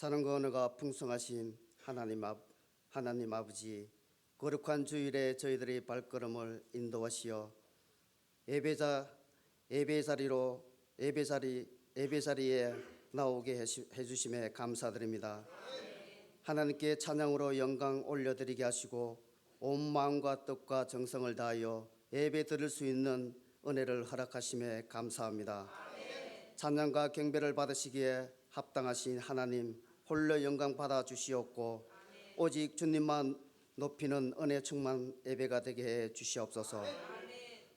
사랑과 은혜가 풍성하신 하나님 아버지, 거룩한 주일에 저희들의 발걸음을 인도하시어 예배자리에 나오게 해주심에 감사드립니다. 하나님께 찬양으로 영광 올려드리게 하시고 온 마음과 뜻과 정성을 다하여 예배 드릴 수 있는 은혜를 허락하심에 감사합니다. 찬양과 경배를 받으시기에 합당하신 하나님 홀로 영광 받아 주시옵고 오직 주님만 높이는 은혜 충만 예배가 되게 해 주시옵소서.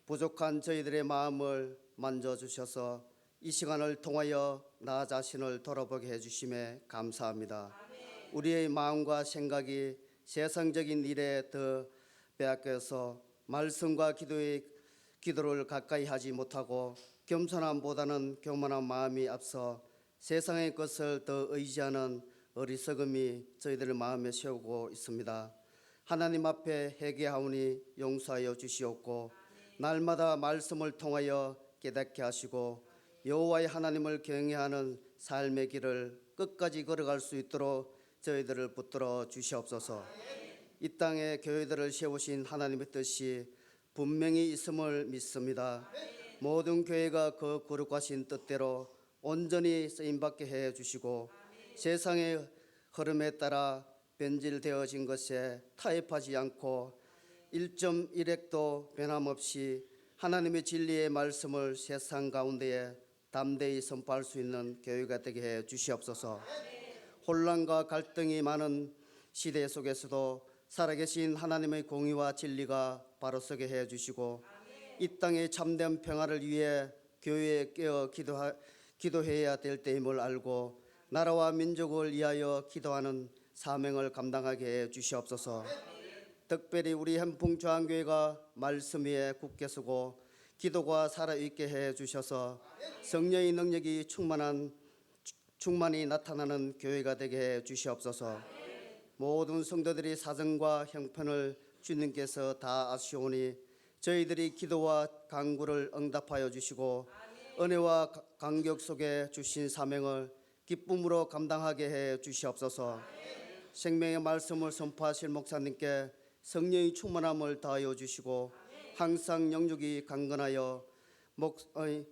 부족한 저희들의 마음을 만져주셔서 이 시간을 통하여 나 자신을 돌아보게 해주심에 감사합니다. 우리의 마음과 생각이 세상적인 일에 더 빼앗겨서 말씀과 기도를 가까이 하지 못하고 겸손함보다는 교만한 마음이 앞서 세상의 것을 더 의지하는 어리석음이 저희들 마음에 세우고 있습니다. 하나님 앞에 회개하오니 용서하여 주시옵고 날마다 말씀을 통하여 깨닫게 하시고 여호와의 하나님을 경외하는 삶의 길을 끝까지 걸어갈 수 있도록 저희들을 붙들어 주시옵소서. 이 땅에 교회들을 세우신 하나님의 뜻이 분명히 있음을 믿습니다. 모든 교회가 그 거룩하신 뜻대로 온전히 쓰임받게 해 주시고 세상의 흐름에 따라 변질되어진 것에 타협하지 않고 1.1핵도 변함없이 하나님의 진리의 말씀을 세상 가운데에 담대히 선포할 수 있는 교회가 되게 해 주시옵소서. 혼란과 갈등이 많은 시대 속에서도 살아계신 하나님의 공의와 진리가 바로 서게 해 주시고 이 땅의 참된 평화를 위해 교회에 깨어 기도해야 될 때임을 알고 나라와 민족을 위하여 기도하는 사명을 감당하게 해 주시옵소서. 특별히 우리 현풍주한교회가 말씀 위에 굳게 서고 기도가 살아있게 해 주셔서 성령의 능력이 충만히 나타나는 교회가 되게 해 주시옵소서. 모든 성도들이 사정과 형편을 주님께서 다 아시오니 저희들이 기도와 간구를 응답하여 주시고 은혜와 감격 속에 주신 사명을 기쁨으로 감당하게 해 주시옵소서. 생명의 말씀을 선포하실 목사님께 성령의 충만함을 다하여 주시고 항상 영육이 강건하여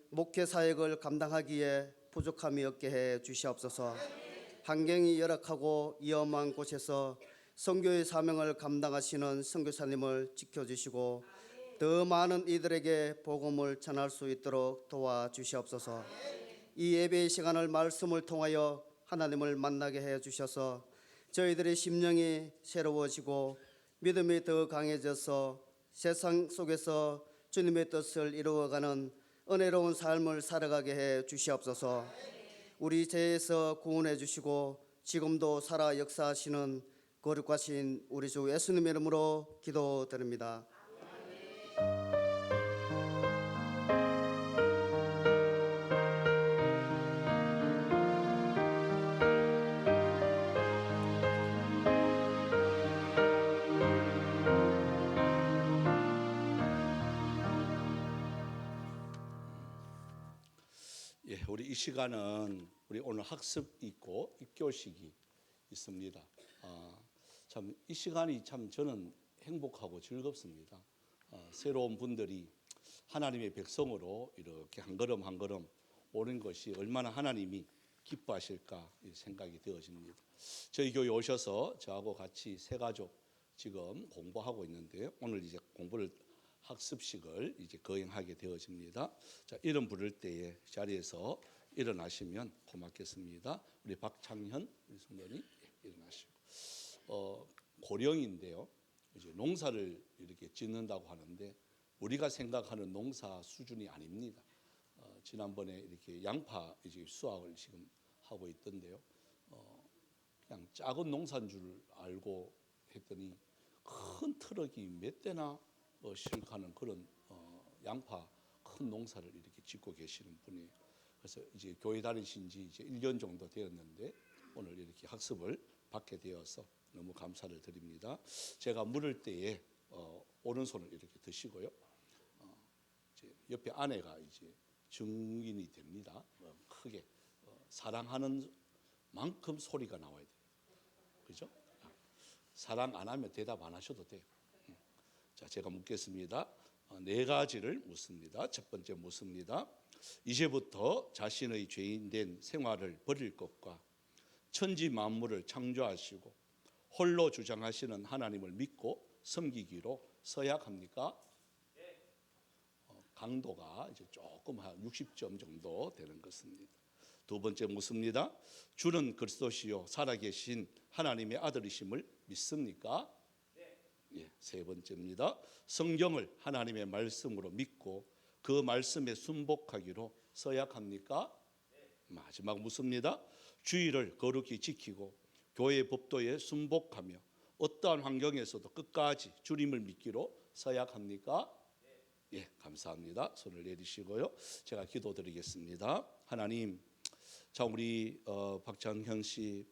목회 사역을 감당하기에 부족함이 없게 해 주시옵소서. 환경이 열악하고 위험한 곳에서 선교의 사명을 감당하시는 선교사님을 지켜주시고 더 많은 이들에게 복음을 전할 수 있도록 도와주시옵소서. 이 예배의 시간을 말씀을 통하여 하나님을 만나게 해 주셔서 저희들의 심령이 새로워지고 믿음이 더 강해져서 세상 속에서 주님의 뜻을 이루어가는 은혜로운 삶을 살아가게 해 주시옵소서. 우리 죄에서 구원해 주시고 지금도 살아 역사하시는 거룩하신 우리 주 예수님의 이름으로 기도드립니다. 우리 이 시간은 우리 오늘 학습 있고 입교식이 있습니다. 참 이 시간이 참 저는 행복하고 즐겁습니다. 새로운 분들이 하나님의 백성으로 이렇게 한 걸음 한 걸음 오는 것이 얼마나 하나님이 기뻐하실까 생각이 되어집니다. 저희 교회 오셔서 저하고 같이 세 가족 지금 공부하고 있는데요. 오늘 이제 학습식을 이제 거행하게 되어집니다. 자, 이름 부를 때에 자리에서 일어나시면 고맙겠습니다. 우리 박창현 우리 성도님 일어나시고 고령인데요. 이제 농사를 이렇게 짓는다고 하는데 우리가 생각하는 농사 수준이 아닙니다. 지난번에 이렇게 양파 이제 수확을 지금 하고 있던데요. 그냥 작은 농사인 줄 알고 했더니 큰 트럭이 몇 대나 실가는 그런 양파 큰 농사를 이렇게 짓고 계시는 분이에요. 그래서 이제 교회 다니신 지 이제 1년 정도 되었는데 오늘 이렇게 학습을 받게 되어서 너무 감사를 드립니다. 제가 물을 때에 오른손을 이렇게 드시고요. 이제 옆에 아내가 이제 증인이 됩니다. 크게 사랑하는 만큼 소리가 나와야 돼요. 그죠? 사랑 안 하면 대답 안 하셔도 돼요. 자, 제가 묻겠습니다. 네 가지를 묻습니다. 첫 번째 묻습니다. 이제부터 자신의 죄인된 생활을 버릴 것과 천지 만물을 창조하시고 홀로 주장하시는 하나님을 믿고 섬기기로 서약합니까? 강도가 이제 조금 한 60점 정도 되는 것입니다. 두 번째 묻습니다. 주는 그리스도시요 살아계신 하나님의 아들이심을 믿습니까? 예, 세 번째입니다. 성경을 하나님의 말씀으로 믿고 그 말씀에 순복하기로 서약합니까? 마지막 묻습니다. 주의를 거룩히 지키고 교회 법도에 순복하며 어떠한 환경에서도 끝까지 주님을 믿기로 서약합니까? 예, 감사합니다. 손을 내리시고요. 제가 기도드리겠습니다. 하나님, 자 우리 박찬현 씨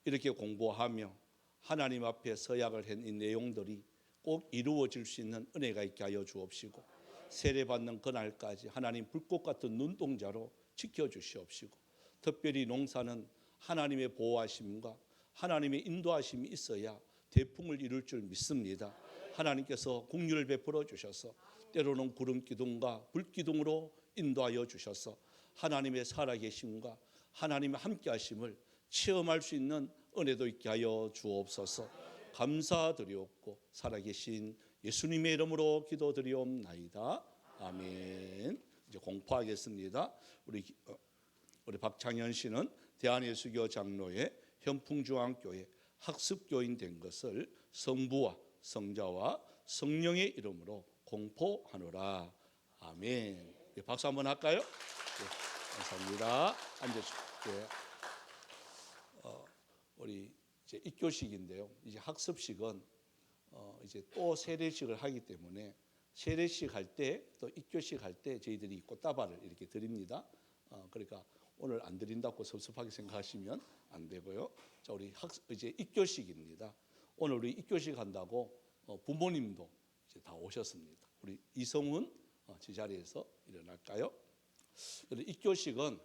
이렇게 공부하며 하나님 앞에 서약을 한 이 내용들이 꼭 이루어질 수 있는 은혜가 있게 하여 주옵시고 세례받는 그날까지 하나님 불꽃 같은 눈동자로 지켜주시옵시고 특별히 농사는 하나님의 보호하심과 하나님의 인도하심이 있어야 대풍을 이룰 줄 믿습니다. 하나님께서 긍휼을 베풀어 주셔서 때로는 구름 기둥과 불 기둥으로 인도하여 주셔서 하나님의 살아계심과 하나님의 함께하심을 체험할 수 있는 은혜도 있게 하여 주옵소서. 감사드리옵고 살아계신 예수님의 이름으로 기도드리옵나이다. 아멘. 이제 공포하겠습니다. 우리 박창현 씨는 대한예수교 장로의 현풍중앙교회 학습교인 된 것을 성부와 성자와 성령의 이름으로 공포하노라. 아멘. 박수 한번 할까요? 네, 감사합니다. 앉으십시오. 우리 이제 입교식인데요. 이제 학습식은 이제 또 세례식을 하기 때문에 세례식 할 때 또 입교식 할 때 저희들이 꽃다발을 이렇게 드립니다. 그러니까 오늘 안 드린다고 섭섭하게 생각하시면 안 되고요. 자, 우리 이제 입교식입니다. 오늘 우리 입교식 한다고 부모님도 이제 다 오셨습니다. 우리 이성훈 제자리에서 일어날까요? 입교식은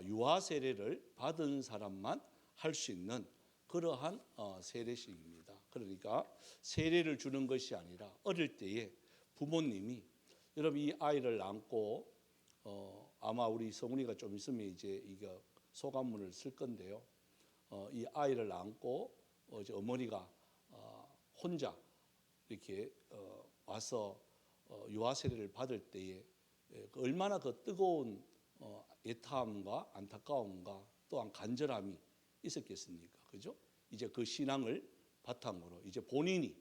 유아 세례를 받은 사람만 할 수 있는 그러한 세례식입니다. 그러니까 세례를 주는 것이 아니라 어릴 때에 부모님이 여러분 이 아이를 안고 아마 우리 성훈이가 좀 있으면 이제 이거 소감문을 쓸 건데요. 이 아이를 안고 이제 어머니가 혼자 이렇게 와서 유아 세례를 받을 때에 얼마나 그 뜨거운 애타함과 안타까움과 또한 간절함이 있었겠습니까? 그죠? 이제 그 신앙을 바탕으로 이제 본인이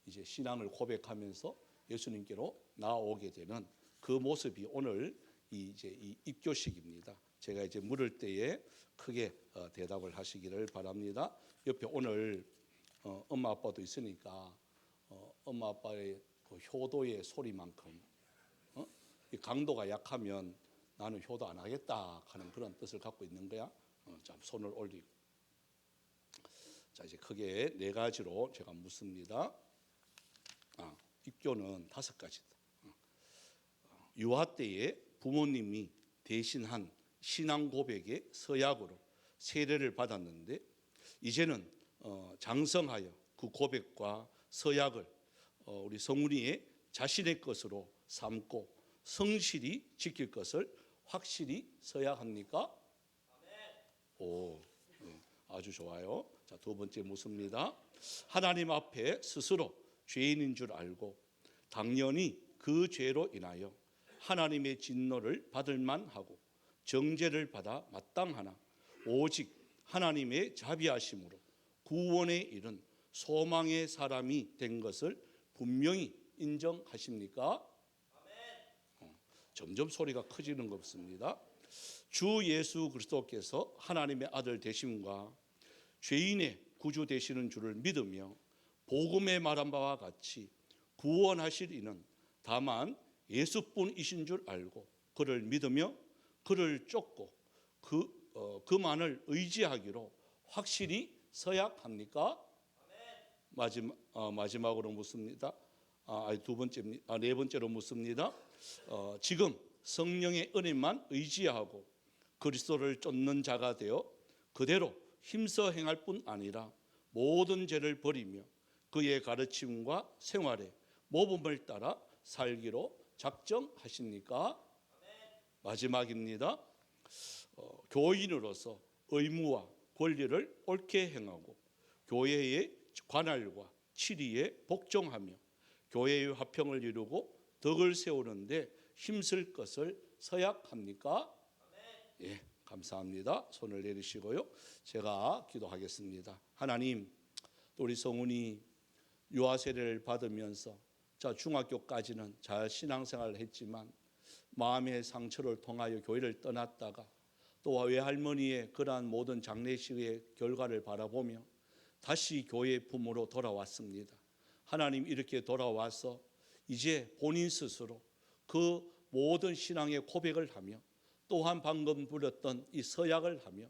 이제 신앙을 고백하면서 예수님께로 나아오게 되는 그 모습이 오늘 이제 이 입교식입니다. 제가 이제 물을 때에 크게 대답을 하시기를 바랍니다. 옆에 오늘 엄마 아빠도 있으니까 엄마 아빠의 그 효도의 소리만큼 이 강도가 약하면 나는 효도 안 하겠다 하는 그런 뜻을 갖고 있는 거야. 자, 손을 올리고. 자, 이제 크게 네 가지로 제가 묻습니다. 입교는 5가지다. 유아 때에 부모님이 대신한 신앙 고백의 서약으로 세례를 받았는데 이제는 장성하여 그 고백과 서약을 우리 성훈이의 자신의 것으로 삼고 성실히 지킬 것을 확실히 서약합니까? 오, 아주 좋아요. 자, 두 번째 묻습니다. 하나님 앞에 스스로 죄인인 줄 알고 당연히 그 죄로 인하여 하나님의 진노를 받을 만하고 정죄를 받아 마땅하나 오직 하나님의 자비하심으로 구원에 이른 소망의 사람이 된 것을 분명히 인정하십니까? 점점 소리가 커지는 것 같습니다. 주 예수 그리스도께서 하나님의 아들 되심과 죄인의 구주 되시는 줄을 믿으며 복음에 말한 바와 같이 구원하실 이는 다만 예수뿐이신 줄 알고 그를 믿으며 그를 쫓고 그만을 의지하기로 확실히 서약합니까? 마지막으로 묻습니다. 네 번째로 묻습니다. 지금 성령의 은혜만 의지하고 그리스도를 쫓는 자가 되어 그대로 힘써 행할 뿐 아니라 모든 죄를 버리며 그의 가르침과 생활에 모범을 따라 살기로 작정하십니까? 마지막입니다. 교인으로서 의무와 권리를 옳게 행하고 교회의 관할과 치리에 복종하며 교회의 화평을 이루고 덕을 세우는데 힘쓸 것을 서약합니까? 예, 감사합니다. 손을 내리시고요. 제가 기도하겠습니다. 하나님, 우리 성훈이 유아 세례를 받으면서 중학교까지는 잘 신앙생활을 했지만 마음의 상처를 통하여 교회를 떠났다가 또 외할머니의 그러한 모든 장례식의 결과를 바라보며 다시 교회의 품으로 돌아왔습니다. 하나님, 이렇게 돌아와서 이제 본인 스스로 그 모든 신앙의 고백을 하며 또한 방금 부렸던 이 서약을 하며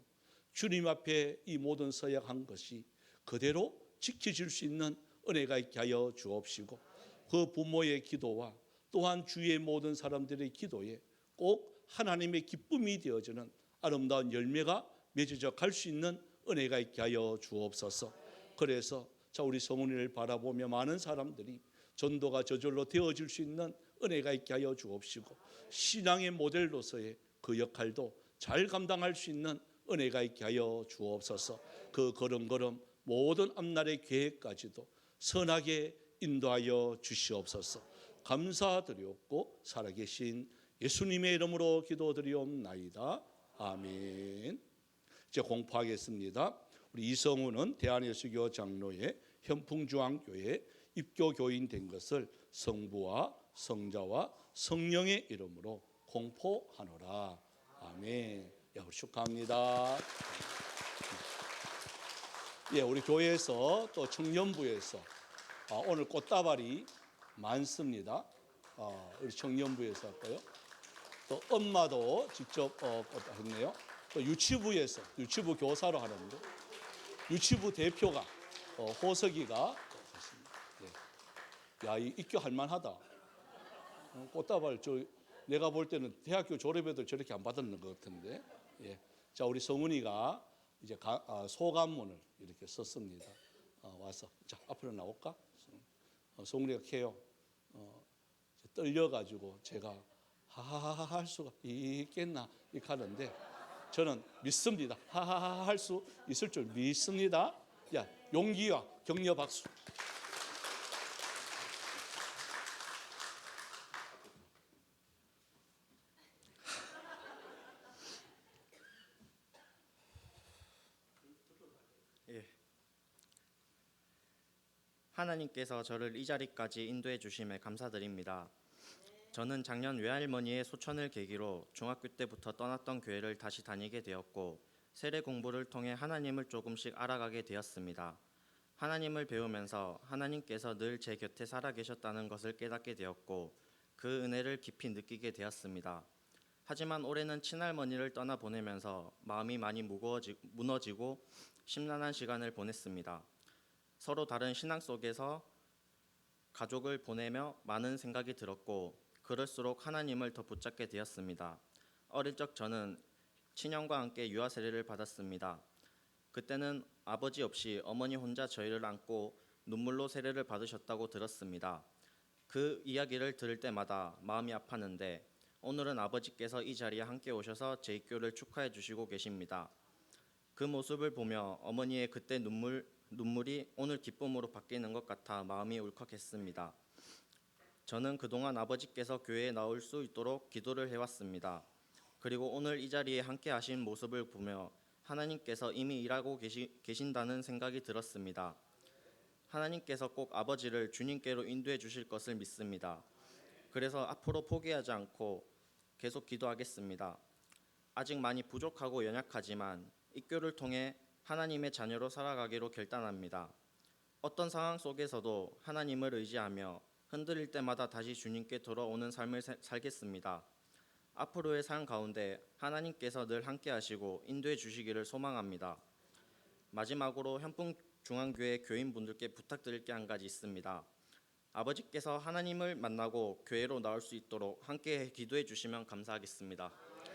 주님 앞에 이 모든 서약한 것이 그대로 지켜질 수 있는 은혜가 있게 하여 주옵시고 그 부모의 기도와 또한 주위의 모든 사람들의 기도에 꼭 하나님의 기쁨이 되어지는 아름다운 열매가 맺어져 갈 수 있는 은혜가 있게 하여 주옵소서. 그래서 우리 성훈이를 바라보며 많은 사람들이 전도가 저절로 되어질 수 있는 은혜가 있게 하여 주옵시고 신앙의 모델로서의 그 역할도 잘 감당할 수 있는 은혜가 있게 하여 주옵소서. 그 걸음걸음 모든 앞날의 계획까지도 선하게 인도하여 주시옵소서. 감사드리옵고 살아계신 예수님의 이름으로 기도드리옵나이다. 아멘. 이제 공포하겠습니다. 우리 이성우는 대한예수교 장로의 현풍중앙교회 입교교인 된 것을 성부와 성자와 성령의 이름으로 공포하노라. 아멘. 야, 우리 축하합니다. 예, 우리 교회에서 또 청년부에서 오늘 꽃다발이 많습니다. 우리 청년부에서 했고요. 또 엄마도 직접 했네요. 또 유치부에서 유치부 교사로 하는데 유치부 대표가 호석이가 했습니다. 예. 야, 이 입교할 만하다. 꽃다발 내가 볼 때는 대학교 졸업에도 저렇게 안 받았는 것 같은데. 예. 자, 우리 성훈이가 이제 소감문을 이렇게 썼습니다. 와서 자 앞으로 나올까? 성훈이가 캐요. 떨려가지고 제가 하하하 할 수가 있겠나 이렇게 하는데 저는 믿습니다. 하하하 할 수 있을 줄 믿습니다. 야, 용기와 격려 박수. 예. 하나님께서 저를 이 자리까지 인도해 주심에 감사드립니다. 저는 작년 외할머니의 소천을 계기로 중학교 때부터 떠났던 교회를 다시 다니게 되었고 세례 공부를 통해 하나님을 조금씩 알아가게 되었습니다. 하나님을 배우면서 하나님께서 늘 제 곁에 살아 계셨다는 것을 깨닫게 되었고 그 은혜를 깊이 느끼게 되었습니다. 하지만 올해는 친할머니를 떠나보내면서 마음이 많이 무너지고 심란한 시간을 보냈습니다. 서로 다른 신앙 속에서 가족을 보내며 많은 생각이 들었고 그럴수록 하나님을 더 붙잡게 되었습니다. 어릴 적 저는 친형과 함께 유아 세례를 받았습니다. 그때는 아버지 없이 어머니 혼자 저희를 안고 눈물로 세례를 받으셨다고 들었습니다. 그 이야기를 들을 때마다 마음이 아팠는데 오늘은 아버지께서 이 자리에 함께 오셔서 제 입교를 축하해 주시고 계십니다. 그 모습을 보며 어머니의 그때 눈물이 오늘 기쁨으로 바뀌는 것 같아 마음이 울컥했습니다. 저는 그동안 아버지께서 교회에 나올 수 있도록 기도를 해왔습니다. 그리고 오늘 이 자리에 함께 하신 모습을 보며 하나님께서 이미 일하고 계신다는 생각이 들었습니다. 하나님께서 꼭 아버지를 주님께로 인도해 주실 것을 믿습니다. 그래서 앞으로 포기하지 않고 계속 기도하겠습니다. 아직 많이 부족하고 연약하지만 입교를 통해 하나님의 자녀로 살아가기로 결단합니다. 어떤 상황 속에서도 하나님을 의지하며 흔들릴 때마다 다시 주님께 돌아오는 삶을 살겠습니다. 앞으로의 삶 가운데 하나님께서 늘 함께 하시고 인도해 주시기를 소망합니다. 마지막으로 현풍중앙교회 교인분들께 부탁드릴 게 한 가지 있습니다. 아버지께서 하나님을 만나고 교회로 나올 수 있도록 함께 기도해 주시면 감사하겠습니다.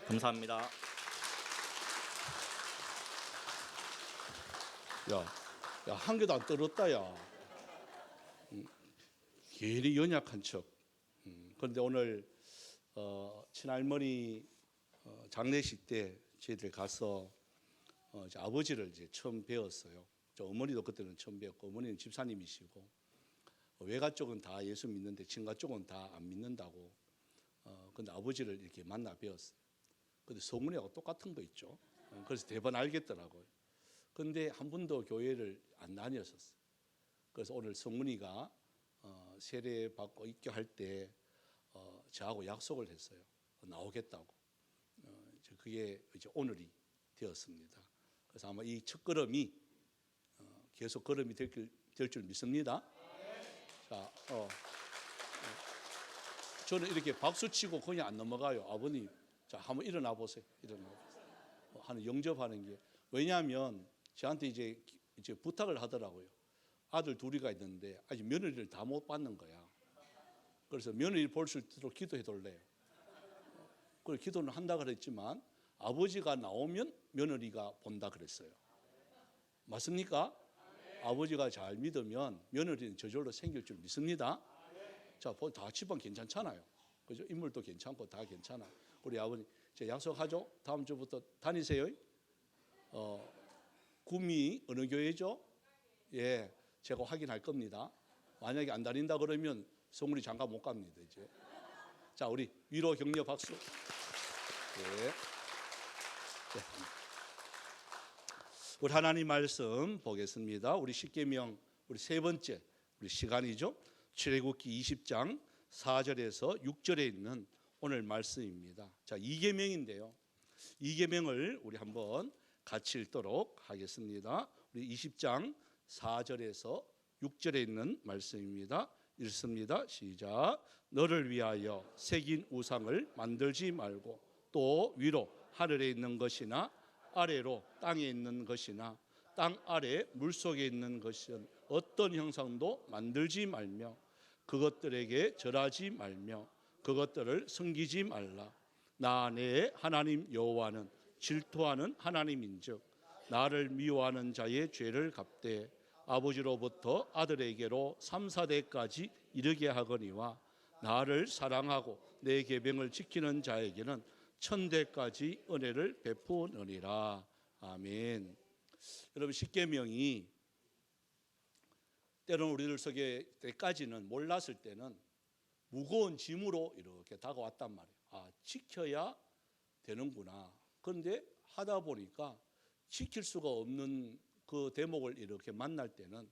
감사합니다. 야, 한 개도 안 떨었다, 야. 괜히 연약한 척. 그런데 오늘 친할머니 장례식 때 저희들 가서 이제 아버지를 이제 처음 배웠어요. 저 어머니도 그때는 처음 배웠고, 어머니는 집사님이시고, 외가 쪽은 다 예수 믿는데 친가 쪽은 다 안 믿는다고. 근데 아버지를 이렇게 만나 배웠어요. 근데 성문이하고 똑같은 거 있죠. 그래서 대번 알겠더라고요. 근데 한 번도 교회를 안 다녔었어요. 그래서 오늘 성문이가 세례 받고 입교할 때 저하고 약속을 했어요. 나오겠다고. 그게 이제 오늘이 되었습니다. 그래서 아마 이 첫 걸음이 계속 걸음이 될 줄 믿습니다. 자, 저는 이렇게 박수 치고 그냥 안 넘어가요. 아버님, 자, 한번 일어나 보세요. 일어나 보세요. 하는 영접하는 게, 왜냐하면 저한테 이제 부탁을 하더라고요. 아들 둘이가 있는데 아직 며느리를 다 못 받는 거야. 그래서 며느리 볼 수 있도록 기도해 달래요. 그래서 기도는 한다 그랬지만 아버지가 나오면 며느리가 본다 그랬어요. 맞습니까? 아버지가 잘 믿으면 며느리는 저절로 생길 줄 믿습니다. 자, 다 집안 괜찮잖아요. 그죠? 인물도 괜찮고 다 괜찮아. 우리 아버님, 제가 약속하죠? 다음 주부터 다니세요. 구미 어느 교회죠? 예, 제가 확인할 겁니다. 만약에 안 다닌다 그러면 성훈이 장가 못 갑니다, 이제. 자, 우리 위로 격려 박수. 네. 우리 하나님 말씀 보겠습니다. 우리 십계명 우리 세 번째 우리 시간이죠. 출애굽기 20장 4절에서 6절에 있는 오늘 말씀입니다. 자, 2계명인데요. 2계명을 우리 한번 같이 읽도록 하겠습니다. 우리 20장 4절에서 6절에 있는 말씀입니다. 읽습니다. 시작. 너를 위하여 새긴 우상을 만들지 말고 또 위로 하늘에 있는 것이나 아래로 땅에 있는 것이나 땅 아래 물속에 있는 것은 어떤 형상도 만들지 말며 그것들에게 절하지 말며 그것들을 섬기지 말라. 나 내 하나님 여호와는 질투하는 하나님인즉 나를 미워하는 자의 죄를 갚되 아버지로부터 아들에게로 3, 4대까지 이르게 하거니와 나를 사랑하고 내 계명을 지키는 자에게는 1000대까지 은혜를 베푸느니라. 아멘. 여러분, 십계명이 때로는 우리들 속에 때까지는 몰랐을 때는 무거운 짐으로 이렇게 다가왔단 말이에요. 아, 지켜야 되는구나. 그런데 하다 보니까 지킬 수가 없는 그 대목을 이렇게 만날 때는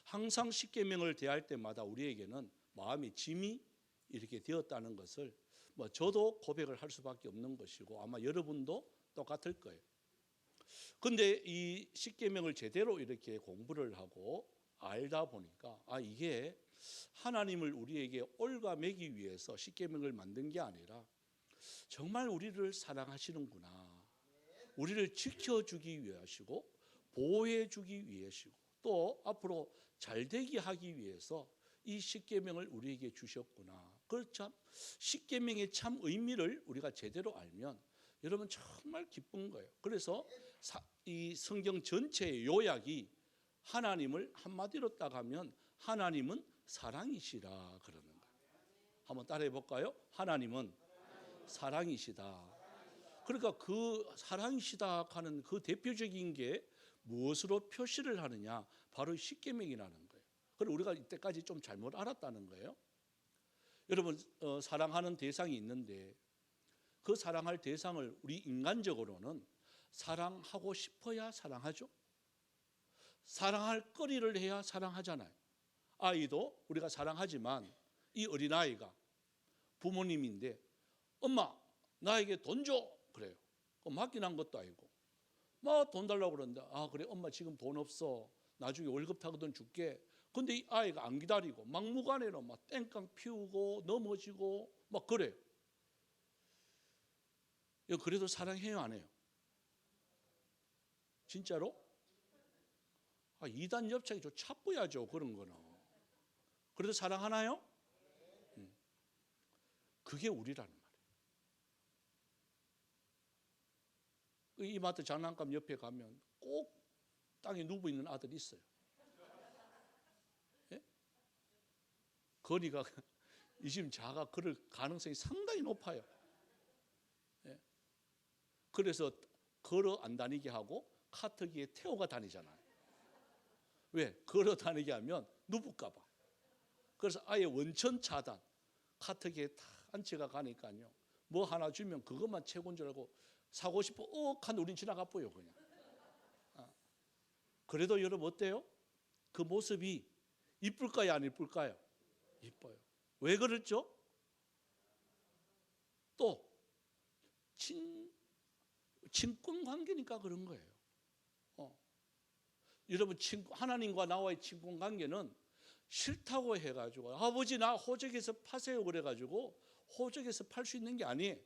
항상 십계명을 대할 때마다 우리에게는 마음의 짐이 이렇게 되었다는 것을 저도 고백을 할 수밖에 없는 것이고 아마 여러분도 똑같을 거예요. 그런데 이 십계명을 제대로 이렇게 공부를 하고 알다 보니까 이게 하나님을 우리에게 올가매기 위해서 십계명을 만든 게 아니라 정말 우리를 사랑하시는구나. 우리를 지켜주기 위하시고 보호해주기 위하시고 또 앞으로 잘되게 하기 위해서 이 십계명을 우리에게 주셨구나. 참 십계명의 참 의미를 우리가 제대로 알면 여러분 정말 기쁜 거예요. 그래서 이 성경 전체의 요약이 하나님을 한마디로 딱 하면 하나님은 사랑이시라 그러는 거예요. 한번 따라해 볼까요? 하나님은 사랑이시다. 그러니까 그 사랑이시다 하는 그 대표적인 게 무엇으로 표시를 하느냐? 바로 십계명이라는 거예요. 그리고 우리가 이때까지 좀 잘못 알았다는 거예요. 여러분, 사랑하는 대상이 있는데 그 사랑할 대상을 우리 인간적으로는 사랑하고 싶어야 사랑하죠. 사랑할 거리를 해야 사랑하잖아요. 아이도 우리가 사랑하지만 이 어린아이가 부모님인데 엄마 나에게 돈 줘 그래요. 맡겨놓은 것도 아니고 막 돈 달라고 그러는데 그래 엄마 지금 돈 없어 나중에 월급 타거든 줄게. 근데 이 아이가 안 기다리고 막무가내로 막 땡깡 피우고 넘어지고 막 그래요. 그래도 사랑해요 안 해요? 진짜로? 이단 엽차기 좀 차뿌야죠 그런 거는. 그래도 사랑하나요? 그게 우리라는 말이에요. 이마트 장난감 옆에 가면 꼭 땅에 누워 있는 아들이 있어요. 예? 거리가 이 집 자가 그럴 가능성이 상당히 높아요. 예? 그래서 걸어 안 다니게 하고 카트기에 태워가 다니잖아요. 왜? 걸어 다니게 하면 누울까 봐. 그래서 아예 원천 차단, 카트기에 다 앉혀가 가니까요. 뭐 하나 주면 그것만 최고인 줄 알고 사고 싶어 하는데 우린 지나가 보여 그냥. 그래도 여러분 어때요? 그 모습이 이쁠까요, 안 이쁠까요? 이뻐요. 왜 그랬죠? 또 친권 관계니까 그런 거예요. 여러분 하나님과 나와의 친권 관계는 싫다고 해가지고 아버지 나 호적에서 파세요 그래가지고 호적에서 팔 수 있는 게 아니에요.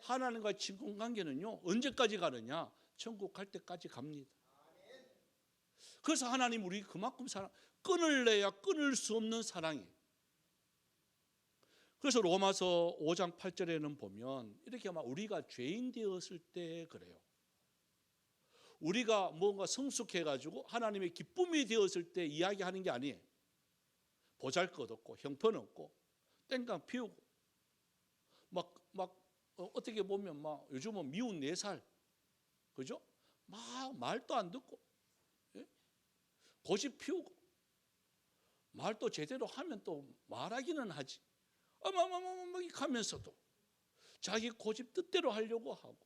하나님과의 친권 관계는요 언제까지 가느냐? 천국 갈 때까지 갑니다. 그래서 하나님 우리 그만큼 사랑, 끊을래야 끊을 수 없는 사랑이에요. 그래서 로마서 5장 8절에는 보면 이렇게 막 우리가 죄인 되었을 때 그래요. 우리가 뭔가 성숙해가지고 하나님의 기쁨이 되었을 때 이야기하는 게 아니에요. 보잘것없고 형편없고 땡깡 피우고 어떻게 보면 막 요즘은 미운 4살 그죠? 막 말도 안 듣고 고집 피우고 말도 제대로 하면 또 말하기는 하지 하면서도 자기 고집 뜻대로 하려고 하고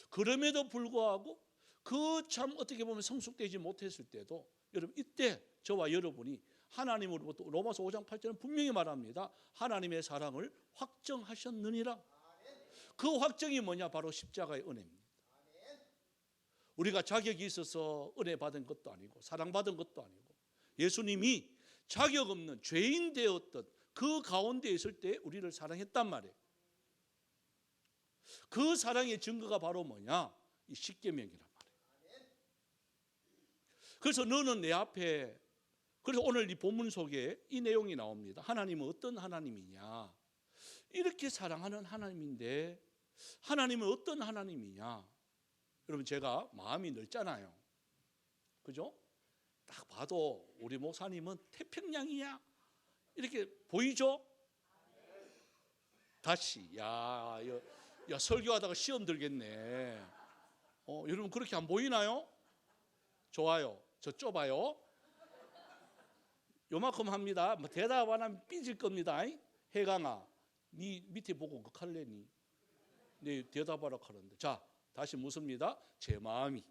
그럼에도 불구하고 그 참 어떻게 보면 성숙되지 못했을 때도 여러분 이때 저와 여러분이 하나님으로부터 로마서 5장 8절은 분명히 말합니다. 하나님의 사랑을 확정하셨느니라. 그 확정이 뭐냐? 바로 십자가의 은혜입니다. 우리가 자격이 있어서 은혜 받은 것도 아니고 사랑받은 것도 아니고 예수님이 자격 없는 죄인 되었던 그 가운데 있을 때 우리를 사랑했단 말이에요. 그 사랑의 증거가 바로 뭐냐? 이 십계명이란 말이에요. 그래서 너는 내 앞에, 그래서 오늘 이 본문 속에 이 내용이 나옵니다. 하나님은 어떤 하나님이냐? 이렇게 사랑하는 하나님인데 하나님은 어떤 하나님이냐? 여러분 제가 마음이 넓잖아요. 그죠? 딱 봐도 우리 목사님은 태평양이야. 이렇게 보이죠? 다시 야 설교하다가 시험 들겠네. 여러분 그렇게 안 보이나요? 좋아요. 저 좁아요. 요만큼 합니다. 뭐 대답 안 하면 삐질 겁니다. 해강아, 네 밑에 보고 극할래니? 네 대답하라 하는데. 자, 다시 묻습니다. 제 마음이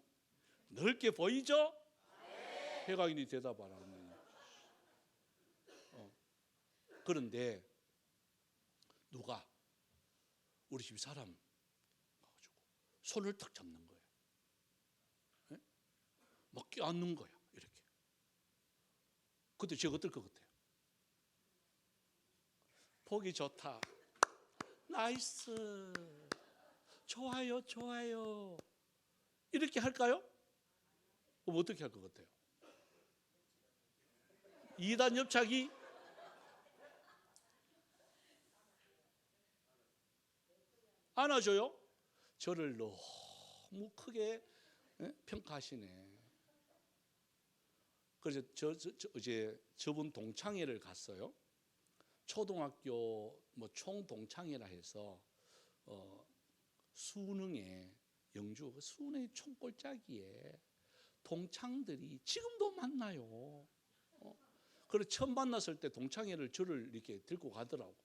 넓게 보이죠? 해강이 네 대답하라. 그런데 누가 우리 집 사람 가지고 손을 탁 잡는 거예요. 네? 막 껴안는 거야. 이렇게. 그때 제가 어떨 것 같아요? 보기 좋다. 나이스. 좋아요, 좋아요. 이렇게 할까요? 그럼 어떻게 할 것 같아요? 2단 옆차기? 안아줘요? 저를 너무 크게 평가하시네. 그래서 이제 저분 동창회를 갔어요. 초등학교 뭐 총동창회라 해서 수능에 영주 수능의 총골짜기에 동창들이 지금도 만나요. 그래서 처음 만났을 때 동창회를 저를 이렇게 들고 가더라고.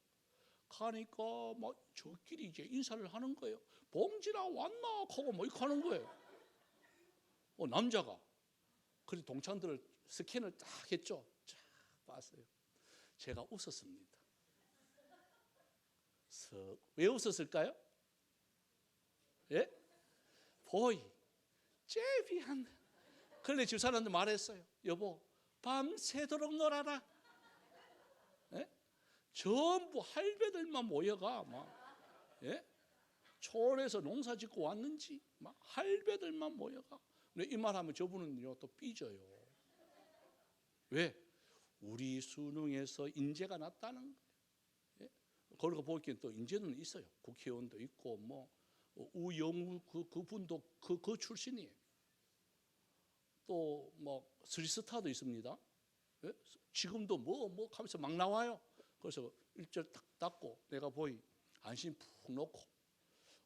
가니까 막 저끼리 이제 인사를 하는 거예요. 봉지라 왔나 하고 뭐 이렇게 하는 거예요. 남자가. 그래서 동창들을 스캔을 딱 했죠. 쫙 봤어요. 제가 웃었습니다. 왜 웃었을까요? 예? 보이 제비한. 그런데 집 사람들 말했어요. 여보 밤새도록 놀아라. 예? 전부 할배들만 모여가 막 초원에서 농사 짓고 왔는지 막 할배들만 모여가. 근데 이 말하면 저분은요 또 삐져요. 왜? 우리 수능에서 인재가 났다는 거예요. 거기가 보기엔 또 인재는 있어요. 국회의원도 있고 뭐 우영우 그분도 그 출신이에요. 또 뭐 스리스타도 있습니다. 예? 지금도 뭐 하면서 막 나와요. 그래서 일절 딱 닫고 내가 보이 안심 푹 놓고,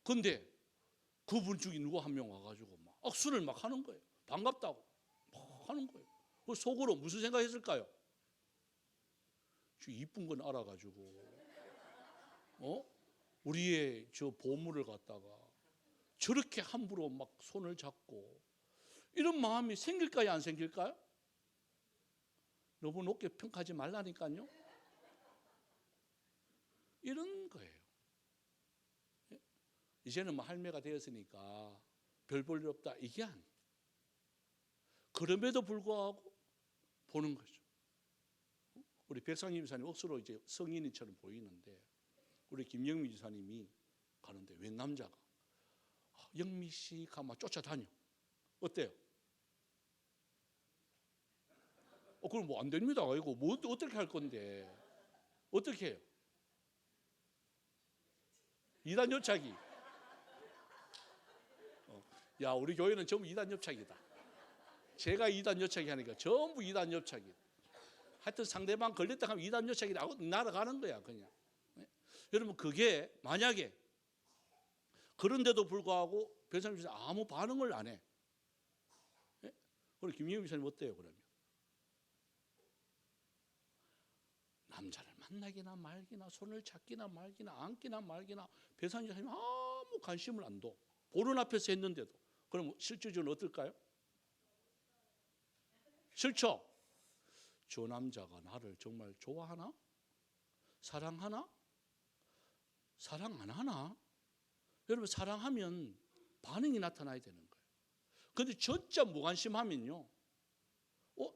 근데 그분 중에 누구 한 명 와가지고 막 악수를 막 하는 거예요. 반갑다고 막 하는 거예요. 그 속으로 무슨 생각했을까요? 이쁜 건 알아가지고 우리의 저 보물을 갖다가 저렇게 함부로 막 손을 잡고, 이런 마음이 생길까요, 안 생길까요? 너무 높게 평가하지 말라니까요. 이런 거예요. 이제는 뭐 할매가 되었으니까 별 볼 일 없다, 이게 아니에요. 그럼에도 불구하고 보는 거죠. 우리 백상임 지사님 억수로 이제 성인이처럼 보이는데, 우리 김영미 지사님이 가는데 웬 남자가 영미 씨가 막 쫓아다녀. 어때요? 그럼 뭐 안 됩니다. 이거 뭐 어떻게 할 건데? 어떻게 해요? 2단 옆차기. 야, 우리 교회는 전부 2단 옆차기다. 제가 2단 옆차기 하니까 전부 2단 옆차기. 하여튼 상대방 걸렸다 하면 2단 옆차기라고 날아가는 거야, 그냥. 네? 여러분, 그게 만약에 그런데도 불구하고 변호사님 아무 반응을 안 해. 네? 우리 김영희 변호사님 어때요, 그러면? 남자를 만나기나 말기나 손을 잡기나 말기나 안기나 말기나 변호사님 아무 관심을 안 둬. 보는 앞에서 했는데도. 그럼 실질적으로 어떨까요? 싫죠? 저 남자가 나를 정말 좋아하나? 사랑하나? 사랑 안 하나? 여러분, 사랑하면 반응이 나타나야 되는 거예요. 그런데 진짜 무관심하면요,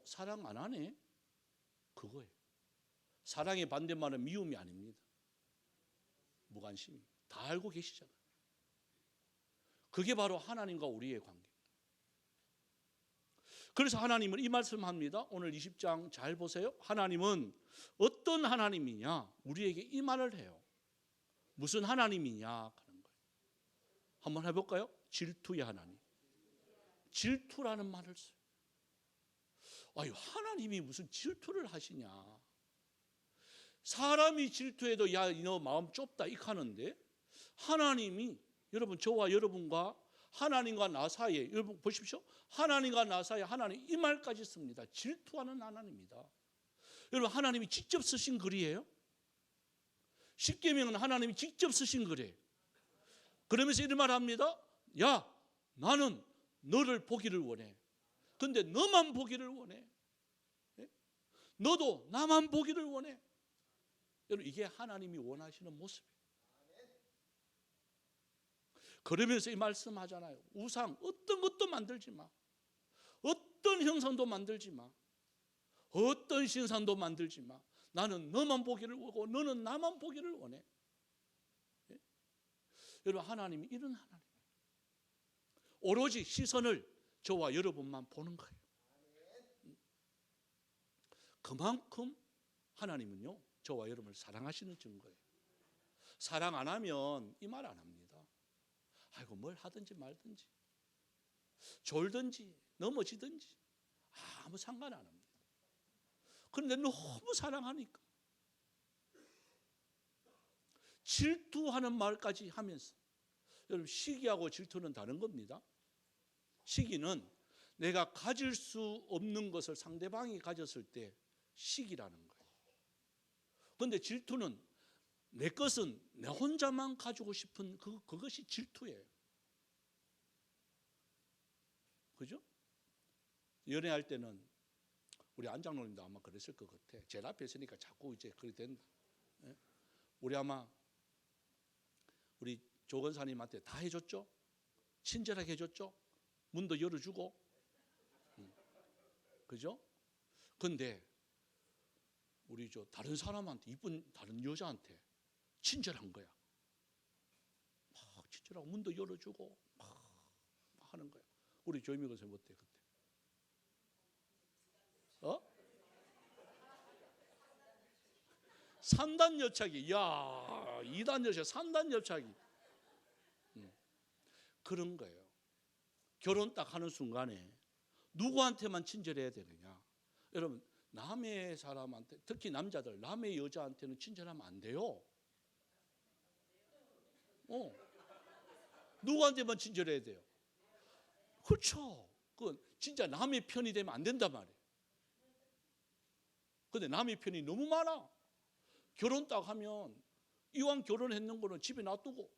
사랑 안 하네? 그거예요. 사랑의 반대말은 미움이 아닙니다. 무관심이. 다 알고 계시잖아요. 그게 바로 하나님과 우리의 관계. 그래서 하나님은 이 말씀합니다. 오늘 20장 잘 보세요. 하나님은 어떤 하나님이냐? 우리에게 이 말을 해요. 무슨 하나님이냐 하는 거예요. 한번 해볼까요? 질투의 하나님. 질투라는 말을 써요. 아유, 하나님이 무슨 질투를 하시냐? 사람이 질투해도 야, 너 마음 좁다 이 하는데, 하나님이 여러분, 저와 여러분과 하나님과 나 사이에, 여러분 보십시오. 하나님과 나 사이에 하나님 이 말까지 씁니다. 질투하는 하나님입니다. 여러분, 하나님이 직접 쓰신 글이에요. 십계명은 하나님이 직접 쓰신 글이에요. 그러면서 이런 말 합니다. 야, 나는 너를 보기를 원해. 근데 너만 보기를 원해. 너도 나만 보기를 원해. 여러분, 이게 하나님이 원하시는 모습이에요. 그러면서 이 말씀하잖아요. 우상 어떤 것도 만들지 마. 어떤 형상도 만들지 마. 어떤 신상도 만들지 마. 나는 너만 보기를 원하고 너는 나만 보기를 원해. 예? 여러분, 하나님이 이런 하나님. 오로지 시선을 저와 여러분만 보는 거예요. 그만큼 하나님은요, 저와 여러분을 사랑하시는 증거예요. 사랑 안 하면 이 말 안 합니다. 아이고, 뭘 하든지 말든지, 졸든지 넘어지든지 아무 상관 안 합니다. 그런데 너무 사랑하니까 질투하는 말까지 하면서, 여러분, 시기하고 질투는 다른 겁니다. 시기는 내가 가질 수 없는 것을 상대방이 가졌을 때 시기라는 거예요. 그런데 질투는 내 것은 내 혼자만 가지고 싶은 그것이 질투예요. 그죠? 연애할 때는 우리 안장로님도 아마 그랬을 것 같아. 제일 앞에 있으니까 자꾸 이제 그렇게 된다. 우리 아마 우리 조건사님한테 다 해줬죠? 친절하게 해줬죠? 문도 열어주고. 그죠? 근데 우리 저 다른 사람한테, 이쁜 다른 여자한테 친절한 거야. 막 친절하고 문도 열어주고 막 하는 거야. 우리 조미건 선생님 어때 그때? 산단 옆차기. 야, 2단 옆차기, 3단 옆차기. 그런 거예요. 결혼 딱 하는 순간에 누구한테만 친절해야 되느냐? 여러분, 남의 사람한테, 특히 남자들, 남의 여자한테는 친절하면 안 돼요. 누구한테만 친절해야 돼요. 그렇죠. 그건 진짜 남의 편이 되면 안 된단 말이에요. 근데 남의 편이 너무 많아. 결혼 딱 하면 이왕 결혼했는 거는 집에 놔두고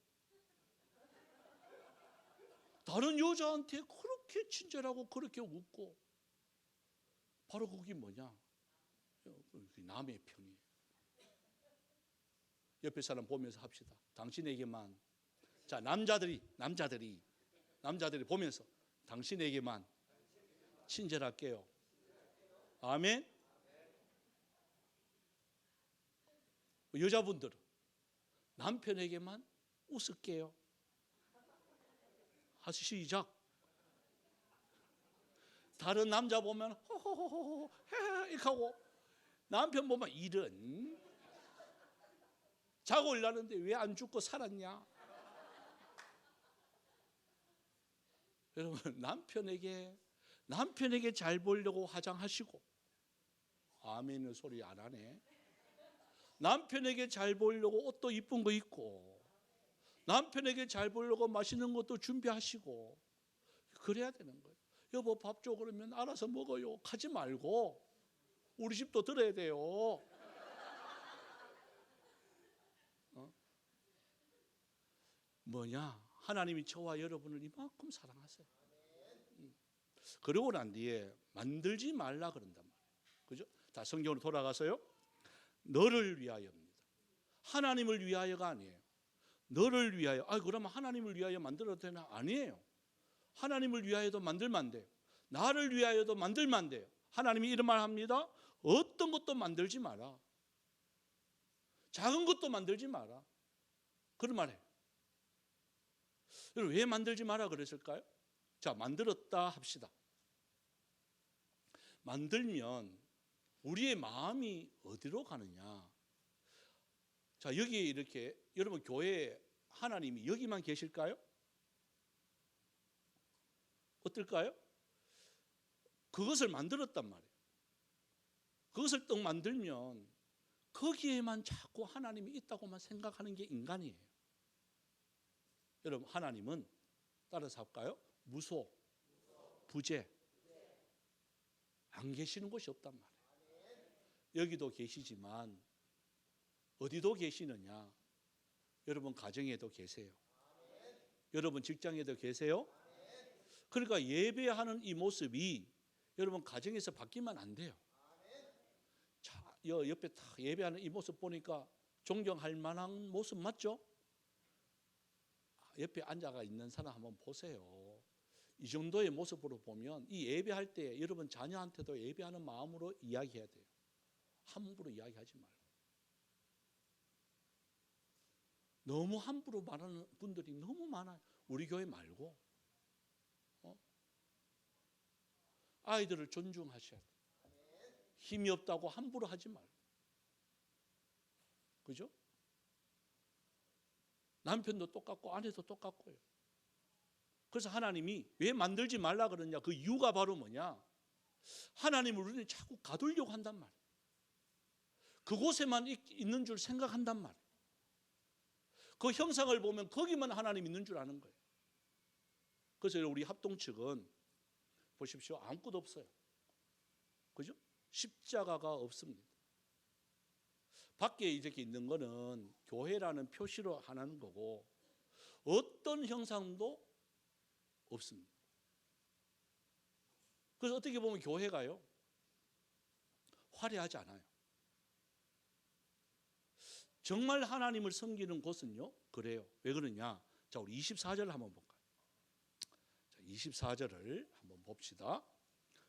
다른 여자한테 그렇게 친절하고 그렇게 웃고, 바로 그게 뭐냐? 남의 편이에요. 옆에 사람 보면서 합시다. 당신에게만, 자, 남자들이 보면서 당신에게만 친절할게요. 아멘. 여자분들은 남편에게만 웃을게요. 하시 시작. 다른 남자 보면 호호호호 이렇게 하고, 남편 보면 이런, 자고 일하는데 왜 안 죽고 살았냐? 여러분, 남편에게 잘 보이려고 화장하시고, 아멘은 소리 안 하네. 남편에게 잘 보이려고 옷도 이쁜 거 입고, 남편에게 잘 보이려고 맛있는 것도 준비하시고, 그래야 되는 거예요. 여보 밥 줘 그러면 알아서 먹어요. 가지 말고 우리 집도 들어야 돼요. 뭐냐? 하나님이 저와 여러분을 이만큼 사랑하세요. 그러고 난 뒤에 만들지 말라 그런단 말이에요. 그죠? 다 성경으로 돌아가서요. 너를 위하여입니다. 하나님을 위하여가 아니에요. 너를 위하여. 그러면 하나님을 위하여 만들어도 되나? 아니에요. 하나님을 위하여도 만들면 안 돼요. 나를 위하여도 만들면 안 돼요. 하나님이 이런 말 합니다. 어떤 것도 만들지 마라. 작은 것도 만들지 마라. 그런 말이에요. 여러분, 왜 만들지 마라 그랬을까요? 자, 만들었다 합시다. 만들면 우리의 마음이 어디로 가느냐? 자, 여기 이렇게, 여러분 교회에 하나님이 여기만 계실까요? 어떨까요? 그것을 만들었단 말이에요. 그것을 딱 만들면 거기에만 자꾸 하나님이 있다고만 생각하는 게 인간이에요. 여러분, 하나님은 따라서 할까요? 무소, 부재, 안 계시는 곳이 없단 말이에요. 여기도 계시지만 어디도 계시느냐? 여러분 가정에도 계세요. 여러분 직장에도 계세요. 그러니까 예배하는 이 모습이 여러분 가정에서 바뀌면 안 돼요. 자, 옆에 딱 예배하는 이 모습 보니까 존경할 만한 모습 맞죠? 옆에 앉아가 있는 사람 한번 보세요. 이 정도의 모습으로 보면 이 예배할 때 여러분 자녀한테도 예배하는 마음으로 이야기해야 돼요. 함부로 이야기하지 말고. 너무 함부로 말하는 분들이 너무 많아요. 우리 교회 말고. 아이들을 존중하셔야 돼요. 힘이 없다고 함부로 하지 말고. 그죠? 남편도 똑같고 아내도 똑같고요. 그래서 하나님이 왜 만들지 말라 그러냐? 그 이유가 바로 뭐냐? 하나님을 우리는 자꾸 가두려고 한단 말이에요. 그곳에만 있는 줄 생각한단 말이에요. 그 형상을 보면 거기만 하나님 있는 줄 아는 거예요. 그래서 우리 합동 측은 보십시오. 아무것도 없어요. 그죠? 십자가가 없습니다. 밖에 이렇게 있는 거는 교회라는 표시로 하는 거고 어떤 형상도 없습니다. 그래서 어떻게 보면 교회가요, 화려하지 않아요. 정말 하나님을 섬기는 곳은요, 그래요. 왜 그러냐? 자, 우리 24절 한번 볼까요? 자, 24절을 한번 봅시다.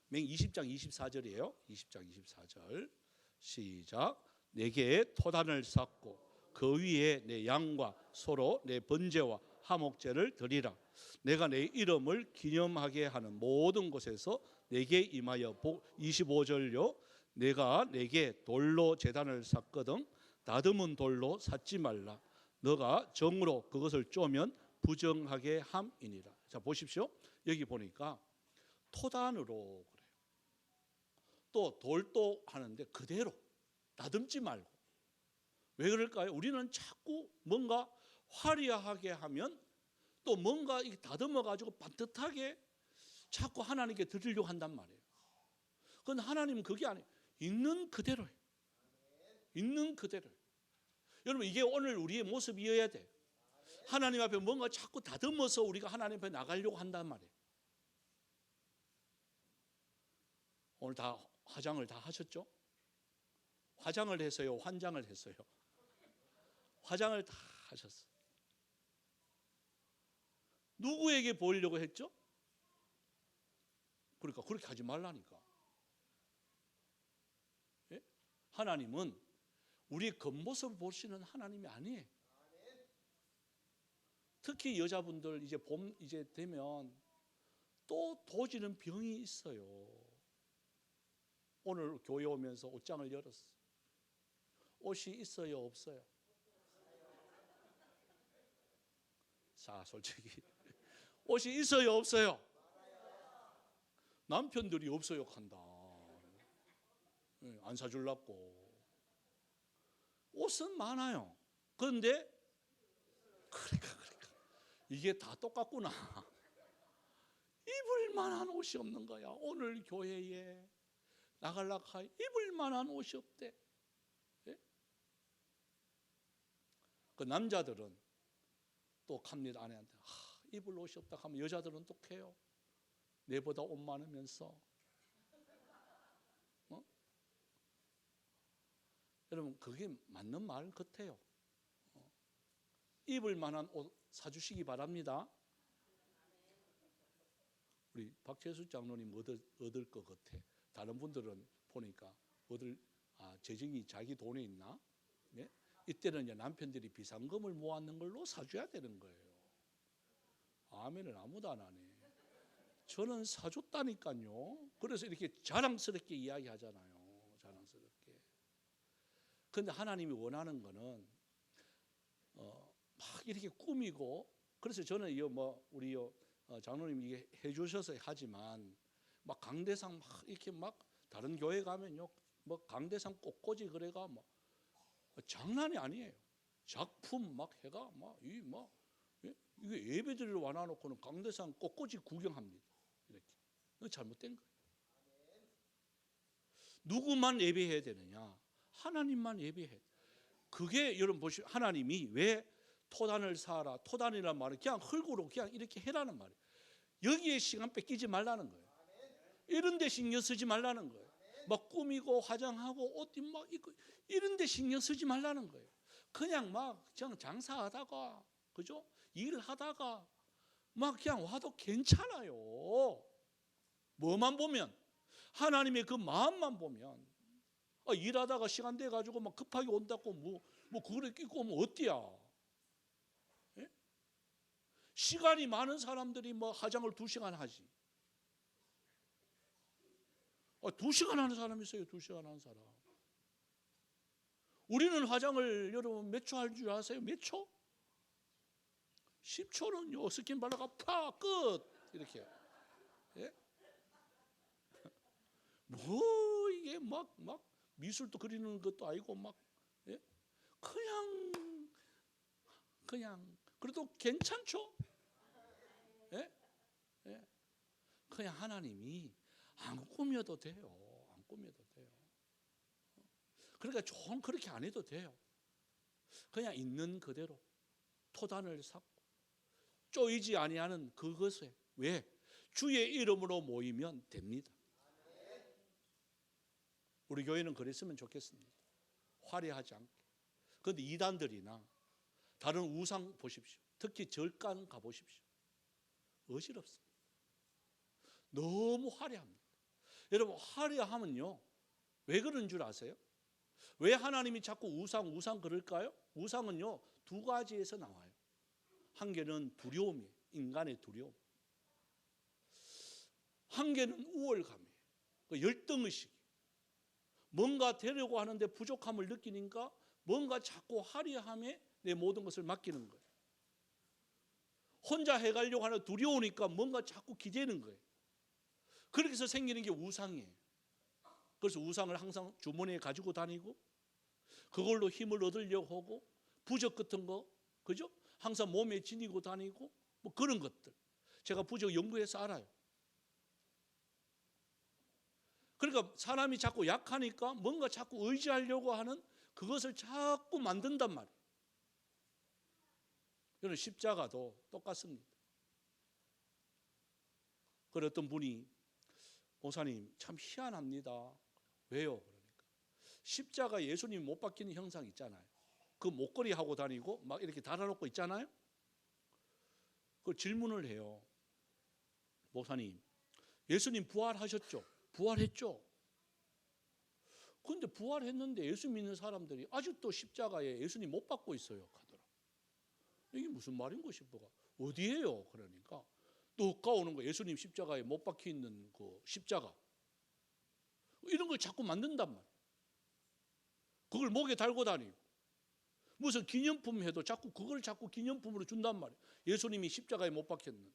맹 20장 24절이에요. 20장 24절 시작. 내게 토단을 쌓고 그 위에 내 양과 소로 내 번제와 화목제를 드리라. 내가 내 이름을 기념하게 하는 모든 곳에서 내게 임하여 25절요. 내가 내게 돌로 제단을 쌓거든 다듬은 돌로 쌓지 말라. 너가 정으로 그것을 쪼면 부정하게 함이니라. 자, 보십시오. 여기 보니까 토단으로 그래요. 또 돌도 하는데 그대로 다듬지 말고. 왜 그럴까요? 우리는 자꾸 뭔가 화려하게 하면 또 뭔가 다듬어 가지고 반듯하게 자꾸 하나님께 드리려고 한단 말이에요. 그런데 하나님은 그게 아니에요. 있는 그대로예요. 있는 그대로예요. 여러분, 이게 오늘 우리의 모습이어야 돼요. 하나님 앞에 뭔가 자꾸 다듬어서 우리가 하나님 앞에 나가려고 한단 말이에요. 오늘 다 화장을 다 하셨죠? 화장을 했어요? 환장을 했어요? 화장을 다 하셨어요. 누구에게 보이려고 했죠? 그러니까 그렇게 하지 말라니까. 예? 하나님은 우리의 겉모습을 보시는 하나님이 아니에요. 특히 여자분들 이제 봄 이제 되면 또 도지는 병이 있어요. 오늘 교회 오면서 옷장을 열었어요. 옷이 있어요, 없어요? 자, 솔직히 옷이 있어요, 없어요? 남편들이 없어요 한다. 안 사줄라고. 옷은 많아요. 그런데 그러니까 이게 다 똑같구나. 입을 만한 옷이 없는 거야. 오늘 교회에 나가려고 하니 입을 만한 옷이 없대. 예? 그 남자들은 또 갑니다. 아내한테 입을 옷이 없다 하면 여자들은 또 해요. 내보다 옷 많으면서. 여러분, 그게 맞는 말 같아요. 입을 만한 옷 사주시기 바랍니다. 우리 박재수 장로님 얻을 것 같아. 다른 분들은 보니까 재정이 자기 돈에 있나? 네? 이때는 이제 남편들이 비상금을 모았는 걸로 사줘야 되는 거예요. 아멘을 아무도 안 하네. 저는 사줬다니까요. 그래서 이렇게 자랑스럽게 이야기하잖아요. 자랑스럽게. 그런데 하나님이 원하는 거는 막 이렇게 꾸미고, 그래서 저는 우리 장로님이 이게 해주셔서 하지만 막 강대상 막 이렇게 막 다른 교회 가면요, 뭐 강대상 꽃꽂이 그래가 뭐 장난이 아니에요. 작품 막 해가 이게 예배드리러 와놔놓고는 강대상 꽃꽂이 구경합니다. 이렇게. 이거 잘못된 거예요. 누구만 예배해야 되느냐? 하나님만 예배해야 돼요. 그게 여러분 보시면 하나님이 왜 토단을 쌓아라. 토단이란 말은 그냥 흙으로 그냥 이렇게 해라는 말이에요. 여기에 시간 뺏기지 말라는 거예요. 이런 데 신경 쓰지 말라는 거예요. 막 꾸미고 화장하고 옷 막 입고 이런 데 신경 쓰지 말라는 거예요. 그냥 장사하다가, 그죠? 일하다가 막 그냥 와도 괜찮아요. 뭐만 보면, 하나님의 그 마음만 보면. 일하다가 시간 돼 가지고 막 급하게 온다고 그거를 끼고 오면 어때야? 예? 시간이 많은 사람들이 화장을 2시간 하지. 2시간 하는 사람 있어요. 2시간 하는 사람. 우리는 화장을 여러분 몇 초 할 줄 아세요? 몇 초? 10초는요. 스킨 발라가 파 끝 이렇게. 예? 이게 막 미술도 그리는 것도 아니고 예? 그냥 그래도 괜찮죠? 예? 예? 그냥 하나님이 안 꾸며도 돼요. 안 꾸며도 돼요. 그러니까 좀 그렇게 안 해도 돼요. 그냥 있는 그대로 토단을 쌓고 쪼이지 아니하는 그것에, 왜? 주의 이름으로 모이면 됩니다. 우리 교회는 그랬으면 좋겠습니다. 화려하지 않게. 그런데 이단들이나 다른 우상 보십시오. 특히 절간 가보십시오. 어지럽습니다. 너무 화려합니다. 여러분, 화려하면요, 왜 그런 줄 아세요? 왜 하나님이 자꾸 우상 그럴까요? 우상은요 2가지에서 나와요. 한 개는 두려움이에요. 인간의 두려움. 한 개는 우월감이에요. 열등의식이에요. 뭔가 되려고 하는데 부족함을 느끼니까 뭔가 자꾸 화려함에 내 모든 것을 맡기는 거예요. 혼자 해가려고 하는 두려우니까 뭔가 자꾸 기대는 거예요. 그렇게 해서 생기는 게 우상이에요. 그래서 우상을 항상 주머니에 가지고 다니고 그걸로 힘을 얻으려고 하고 부적 같은 거, 그죠? 항상 몸에 지니고 다니고 뭐 그런 것들. 제가 부적 연구해서 알아요. 그러니까 사람이 자꾸 약하니까 뭔가 자꾸 의지하려고 하는 그것을 자꾸 만든단 말이에요. 여러분 십자가도 똑같습니다. 그래 어떤 분이 목사님 참 희한합니다. 왜요? 그러니까 십자가 예수님 못 박히는 형상 있잖아요. 그 목걸이 하고 다니고 막 이렇게 달아놓고 있잖아요. 그 질문을 해요. 목사님, 예수님 부활하셨죠? 부활했죠? 그런데 부활했는데 예수 믿는 사람들이 아직도 십자가에 예수님 못 박고 있어요. 하더라. 이게 무슨 말인가 싶어가. 어디에요? 그러니까 또 가오는 거 예수님 십자가에 못 박혀 있는 그 십자가. 이런 걸 자꾸 만든단 말이에요. 그걸 목에 달고 다니고 무슨 기념품 해도 자꾸 그걸 자꾸 기념품으로 준단 말이에요. 예수님이 십자가에 못 박혔는.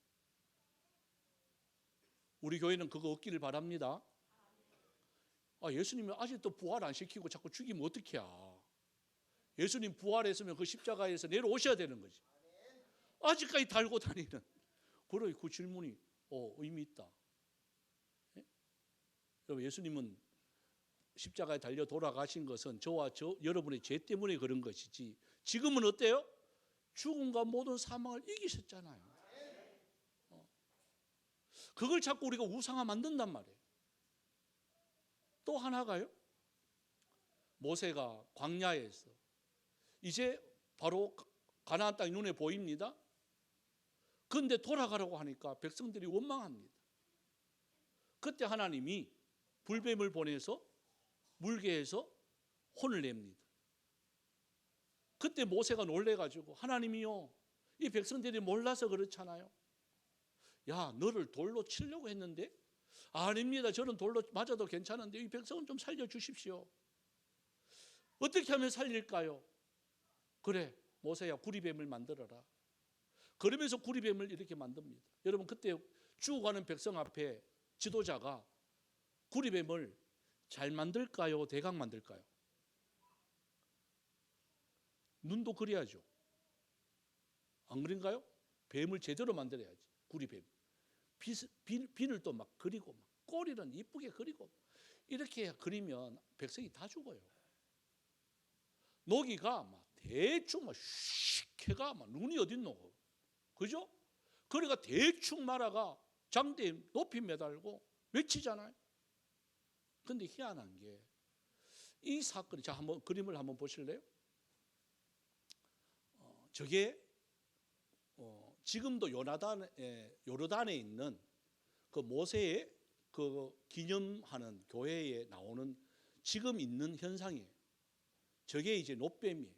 우리 교회는 그거 없기를 바랍니다. 예수님이 아직도 부활 안 시키고 자꾸 죽이면 어떡해야. 예수님 부활했으면 그 십자가에서 내려오셔야 되는 거지. 아직까지 달고 다니는. 그래 그 질문이 의미 있다. 여러분 예수님은 십자가에 달려 돌아가신 것은 저와 여러분의 죄 때문에 그런 것이지 지금은 어때요? 죽음과 모든 사망을 이기셨잖아요. 그걸 자꾸 우리가 우상화 만든단 말이에요. 또 하나가요. 모세가 광야에서 이제 바로 가나안 땅이 눈에 보입니다. 그런데 돌아가라고 하니까 백성들이 원망합니다. 그때 하나님이 불뱀을 보내서 물개에서 혼을 냅니다. 그때 모세가 놀래가지고 하나님이요 이 백성들이 몰라서 그렇잖아요. 야 너를 돌로 치려고 했는데 아닙니다. 저는 돌로 맞아도 괜찮은데 이 백성은 좀 살려주십시오. 어떻게 하면 살릴까요? 그래 모세야 구리뱀을 만들어라. 그러면서 구리뱀을 이렇게 만듭니다. 여러분 그때 죽어가는 백성 앞에 지도자가 구리뱀을 잘 만들까요? 대강 만들까요? 눈도 그려야죠. 안 그런가요? 뱀을 제대로 만들어야지. 구리뱀. 비늘 또 막 그리고 막 꼬리는 이쁘게 그리고 이렇게 그리면 백성이 다 죽어요. 노기가 막 대충 막 슉 해가 막 눈이 어딨노. 그죠? 그러니까 대충 말아가 장대에 높이 매달고 외치잖아요. 근데 희한한 게 이 사건이 자 한번 그림을 한번 보실래요? 저게 지금도 요르단에 있는 그 모세의 그 기념하는 교회에 나오는 지금 있는 현상이에요. 저게 이제 놋뱀이에요.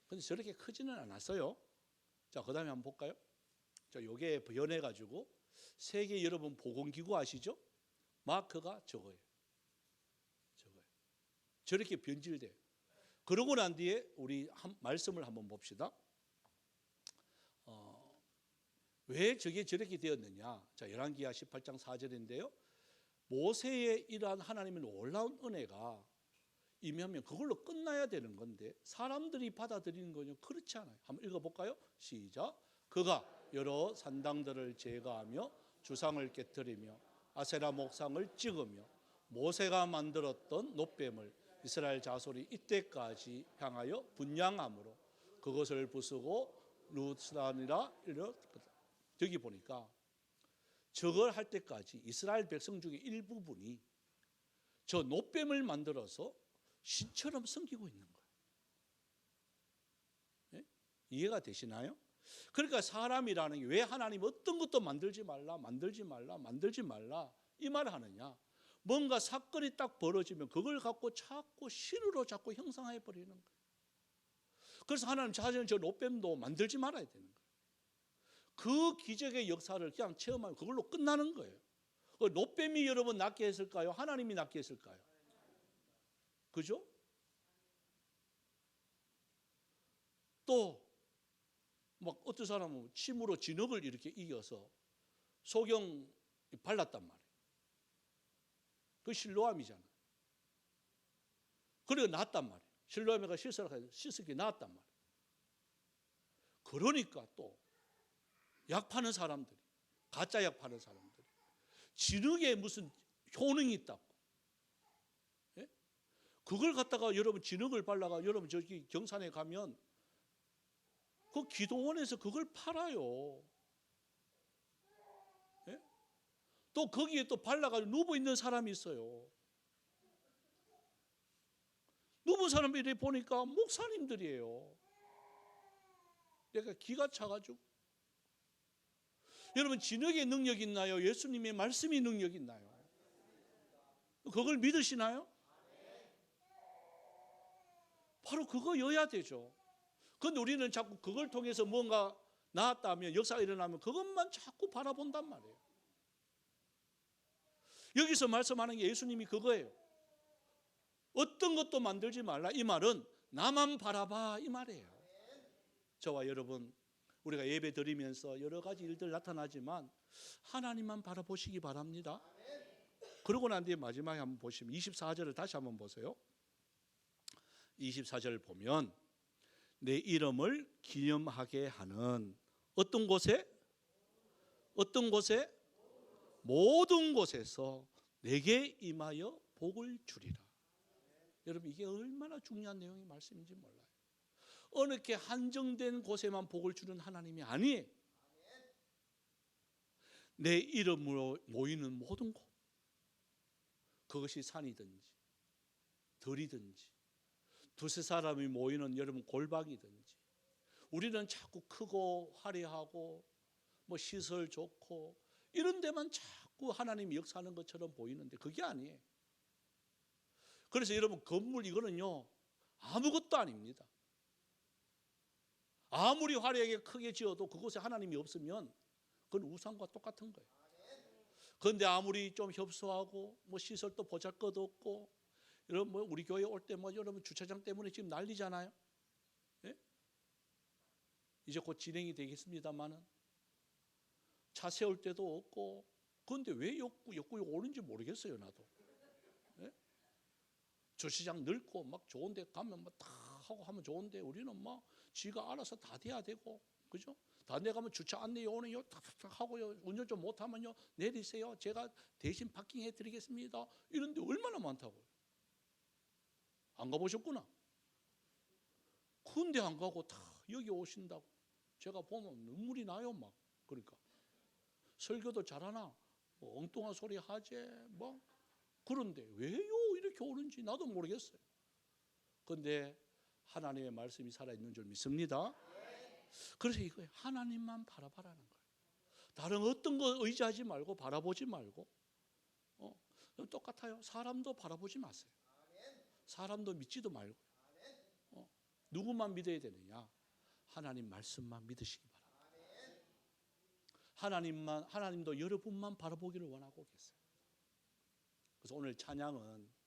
근데 저렇게 크지는 않았어요. 자, 그다음에 한번 볼까요? 자, 요게 변해 가지고 세계 여러분 보건기구 아시죠? 마크가 저거예요. 저렇게 변질돼요. 그러고 난 뒤에 우리 말씀을 한번 봅시다. 왜 저게 저렇게 되었느냐? 자, 열왕기하 18장 4절인데요. 모세의 이러한 하나님의 놀라운 은혜가 임하면 그걸로 끝나야 되는 건데 사람들이 받아들이는 거는 그렇지 않아요. 한번 읽어볼까요? 시작. 그가 여러 산당들을 제거하며 주상을 깨뜨리며 아세라 목상을 찍으며 모세가 만들었던 놋뱀을 이스라엘 자손이 이때까지 향하여 분양함으로 그것을 부수고 루스단이라 여기 보니까 저걸 할 때까지 이스라엘 백성 중에 일부분이 저 놋뱀을 만들어서 신처럼 섬기고 있는 거예요. 네? 이해가 되시나요? 그러니까 사람이라는 게 왜 하나님 어떤 것도 만들지 말라 이 말을 하느냐. 뭔가 사건이 딱 벌어지면 그걸 갖고 자꾸 신으로 자꾸 형상해 버리는 거예요. 그래서 하나님 자신은 저 놋뱀도 만들지 말아야 되는 거예요. 그 기적의 역사를 그냥 체험하면 그걸로 끝나는 거예요. 놋뱀이 여러분 낫게 했을까요? 하나님이 낫게 했을까요? 그죠? 또 막 어떤 사람은 침으로 진흙을 이렇게 이겨서 소경 발랐단 말이에요. 그 실로암이잖아. 그리고 낫단 말이에요. 실로암이가 씻었기 낫단 말이에요. 그러니까 또 약 파는 사람들이, 가짜 약 파는 사람들이 진흙에 무슨 효능이 있다고, 예? 그걸 갖다가 여러분 진흙을 발라가 여러분 저기 경산에 가면 그 기도원에서 그걸 팔아요. 예? 또 거기에 또 발라가지고 누워 있는 사람이 있어요. 누운 사람들이 보니까 목사님들이에요. 내가 기가 차가지고. 여러분, 진흙의 능력이 있나요? 예수님의 말씀이 능력이 있나요? 그걸 믿으시나요? 바로 그거여야 되죠. 그런데 우리는 자꾸 그걸 통해서 뭔가 나았다면, 역사가 일어나면 그것만 자꾸 바라본단 말이에요. 여기서 말씀하는 게 예수님이 그거예요. 어떤 것도 만들지 말라. 이 말은 나만 바라봐, 이 말이에요. 저와 여러분, 우리가 예배 드리면서 여러 가지 일들 나타나지만 하나님만 바라보시기 바랍니다. 그러고 난 뒤에 마지막에 한번 보시면 24절을 다시 한번 보세요. 24절을 보면 내 이름을 기념하게 하는 어떤 곳에? 어떤 곳에? 모든 곳에서 내게 임하여 복을 주리라. 여러분, 이게 얼마나 중요한 내용의 말씀인지 몰라요. 어느 게 한정된 곳에만 복을 주는 하나님이 아니에요. 내 이름으로 모이는 모든 곳, 그것이 산이든지 들이든지 두세 사람이 모이는 여러분 골방이든지, 우리는 자꾸 크고 화려하고 뭐 시설 좋고 이런 데만 자꾸 하나님이 역사하는 것처럼 보이는데 그게 아니에요. 그래서 여러분, 건물 이거는요 아무것도 아닙니다. 아무리 화려하게 크게 지어도 그곳에 하나님이 없으면 그건 우상과 똑같은 거예요. 그런데 아무리 좀 협소하고 뭐 시설도 보잘것없고, 여러분 뭐 우리 교회 올 때 뭐 여러분 주차장 때문에 지금 난리잖아요. 예? 이제 곧 진행이 되겠습니다만은 차 세울 데도 없고, 그런데 왜 역구역 오는지 모르겠어요, 나도. 예? 주차장 넓고 막 좋은데 가면 막 다 하고 하면 좋은데 우리는 막 지가 알아서 다 돼야 되고, 그죠? 다른 데 가면 주차 안내 오는요 탁 하고요, 운전 좀 못하면요 내리세요, 제가 대신 파킹해 드리겠습니다, 이런데 얼마나 많다고요. 안 가보셨구나. 근데 안 가고 다 여기 오신다고. 제가 보면 눈물이 나요. 막 그러니까 설교도 잘하나 뭐 엉뚱한 소리 하재 뭐, 그런데 왜요 이렇게 오는지 나도 모르겠어요. 그런데 하나님의 말씀이 살아있는 줄 믿습니다. 그래서 이거예요. 하나님만 바라봐라는 거예요. 다른 어떤 거 의지하지 말고, 바라보지 말고. 똑같아요. 사람도 바라보지 마세요. 사람도 믿지도 말고. 누구만 믿어야 되느냐? 하나님 말씀만 믿으시기 바랍니다. 하나님도 여러분만 바라보기를 원하고 계세요. 그래서 오늘 찬양은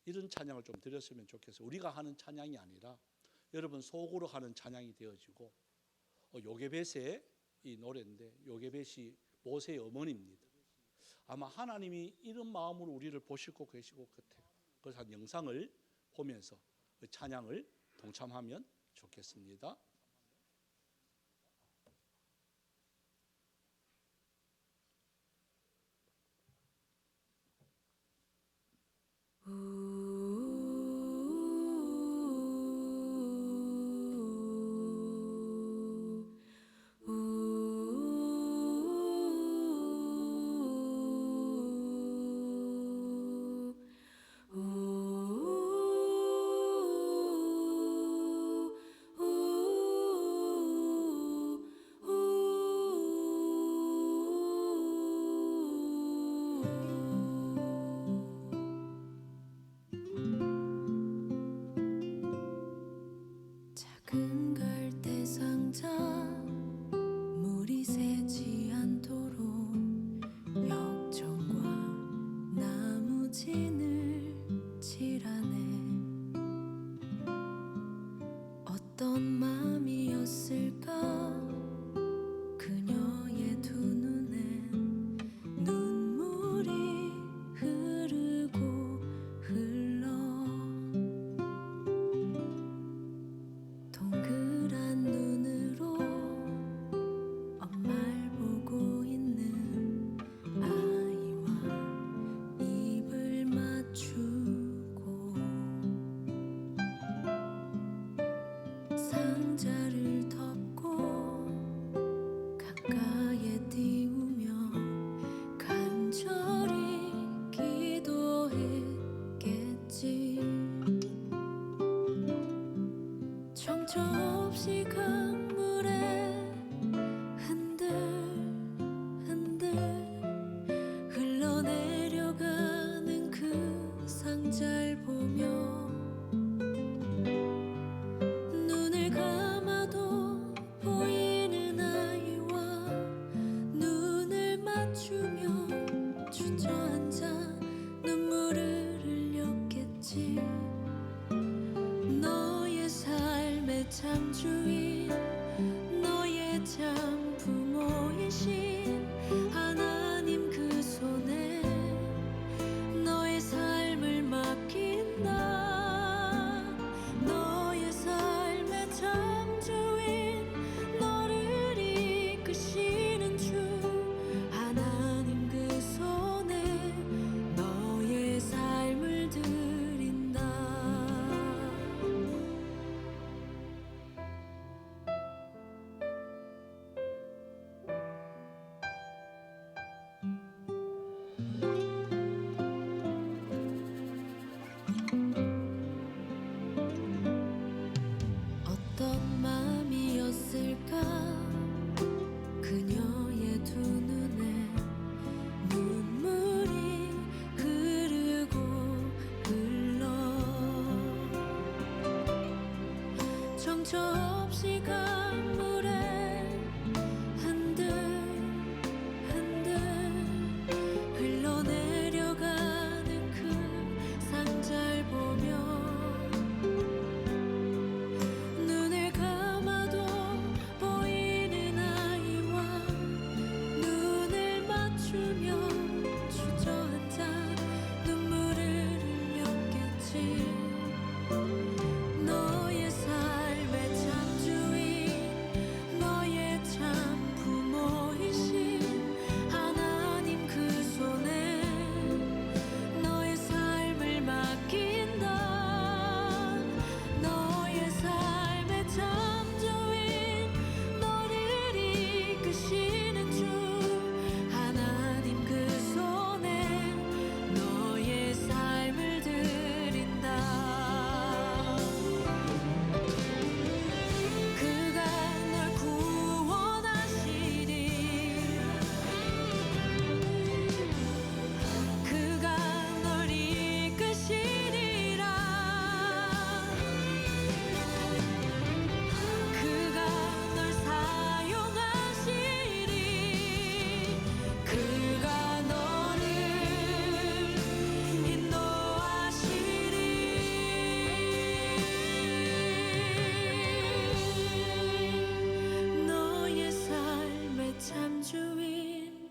이런 찬양을 좀 드렸으면 좋겠어요. 우리가 하는 찬양이 아니라 여러분 속으로 하는 찬양이 되어지고, 요게벳의 이 노래인데, 요게벳이 모세의 어머니입니다. 아마 하나님이 이런 마음으로 우리를 보시고 계시고 같아요. 그래서 한 영상을 보면서 그 찬양을 동참하면 좋겠습니다. 오 정처없이 강물에 한들 한들 흘러내려가는 그 상자를 보며 눈을 감아도 보이는 아이와 눈을 맞추며 주저앉아 눈물을 흘렸겠지. 너의 삶의 참 주인, 너의 참 부모이신 하나님 그 손에 너의 삶을 맡긴다. 너의 삶의 참 주인, 너를 이끄시는 주 하나님 그 손에 너의 삶을 드린다. 그가 널 구원하시리. 그가 널 이끄시리라. 그가 널 사용하시리. 그가 너를 인도하시리. 너의 삶의 참 주인,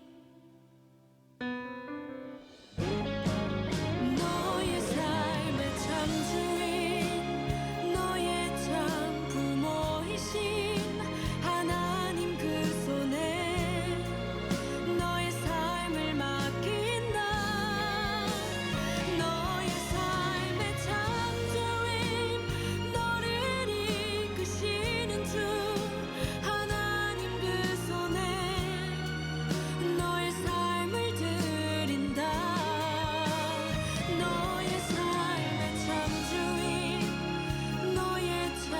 너의 삶의 참 주인, 너의 참 부모이신 하나님 그 손에 너의 삶을 맡긴다. 너의 삶의 참 주인, 너를 이끄시는 주 하나님 그 손에 너의 삶을 드린다. 너의 삶의 참 주인, 너의 참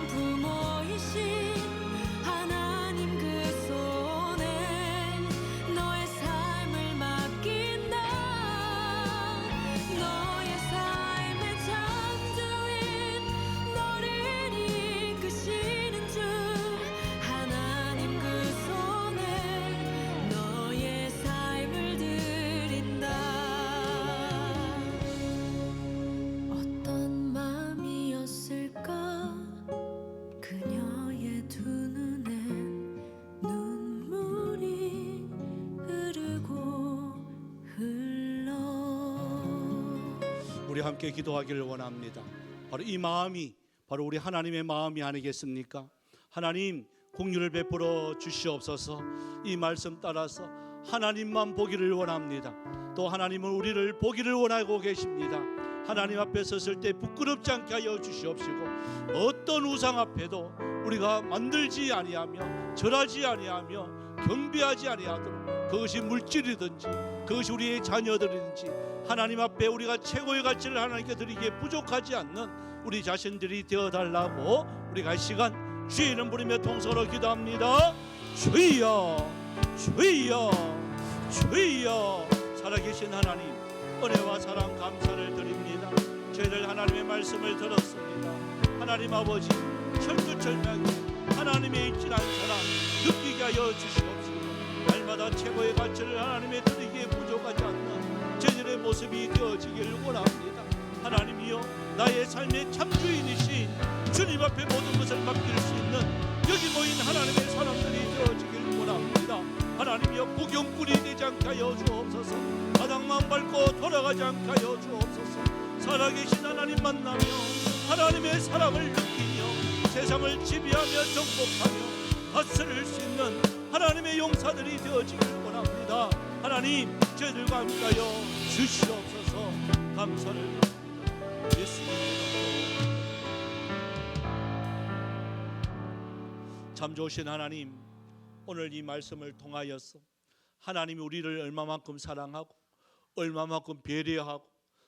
부모이신 하나님 그 손에 너의 삶을 맡긴다. 너의 삶의 참 주인, 너를 이끄시는 주 하나님 그 손에 너의 삶을 드린다. 어떤 마음이었을까 그녀의 두 눈엔 눈물이 흐르고 흘러. 우리 함께 기도하기를 원합니다. 바로 이 마음이 바로 우리 하나님의 마음이 아니겠습니까? 하나님 공유를 베풀어 주시옵소서. 이 말씀 따라서 하나님만 보기를 원합니다. 또 하나님은 우리를 보기를 원하고 계십니다. 하나님 앞에 섰을 때 부끄럽지 않게 하여 주시옵시고 어떤 우상 앞에도 우리가 만들지 아니하며 절하지 아니하며 경배하지 아니하도록 그것이 물질이든지 그것이 우리의 자녀들이든지 하나님 앞에 우리가 최고의 가치를 하나님께 드리기에 부족하지 않는 우리 자신들이 되어달라고 우리가 이 시간 주의 이름 부르며 통성으로 기도합니다. 주여 주여 주여. 살아계신 하나님 은혜와 사랑 감사를 드립니다. 저희들 하나님의 말씀을 들었습니다. 하나님 아버지 철두철미하게 하나님의 일진한 사랑 느끼게 하여 주시옵시고 날마다 최고의 가치를 하나님의 드리기에 부족하지 않는 저희들의 모습이 되어지길 원합니다. 하나님이여 나의 삶의 참주인이신 주님 앞에 모든 것을 맡길 수 있는 여기 모인 하나님의 사람들이 되어지길 원합니다. 하나님이여 구경꾼이 되지 않게 하여 주옵소서. 바닥만 밟고 돌아가지 않게 하여 주옵소서. 살아계신 하나님 만나며 하나님의 사랑을 느끼며 세상을 지배하며 정복하며 다스릴 수 있는 하나님의 용사들이 되어지길 원합니다. 하나님 저희들과 함께하여 주시옵소서. 감사를 드립니다. 예수님 참 좋으신 하나님, 오늘 이 말씀을 통하여서 하나님이 우리를 얼마만큼 사랑하고 얼마만큼 배려하고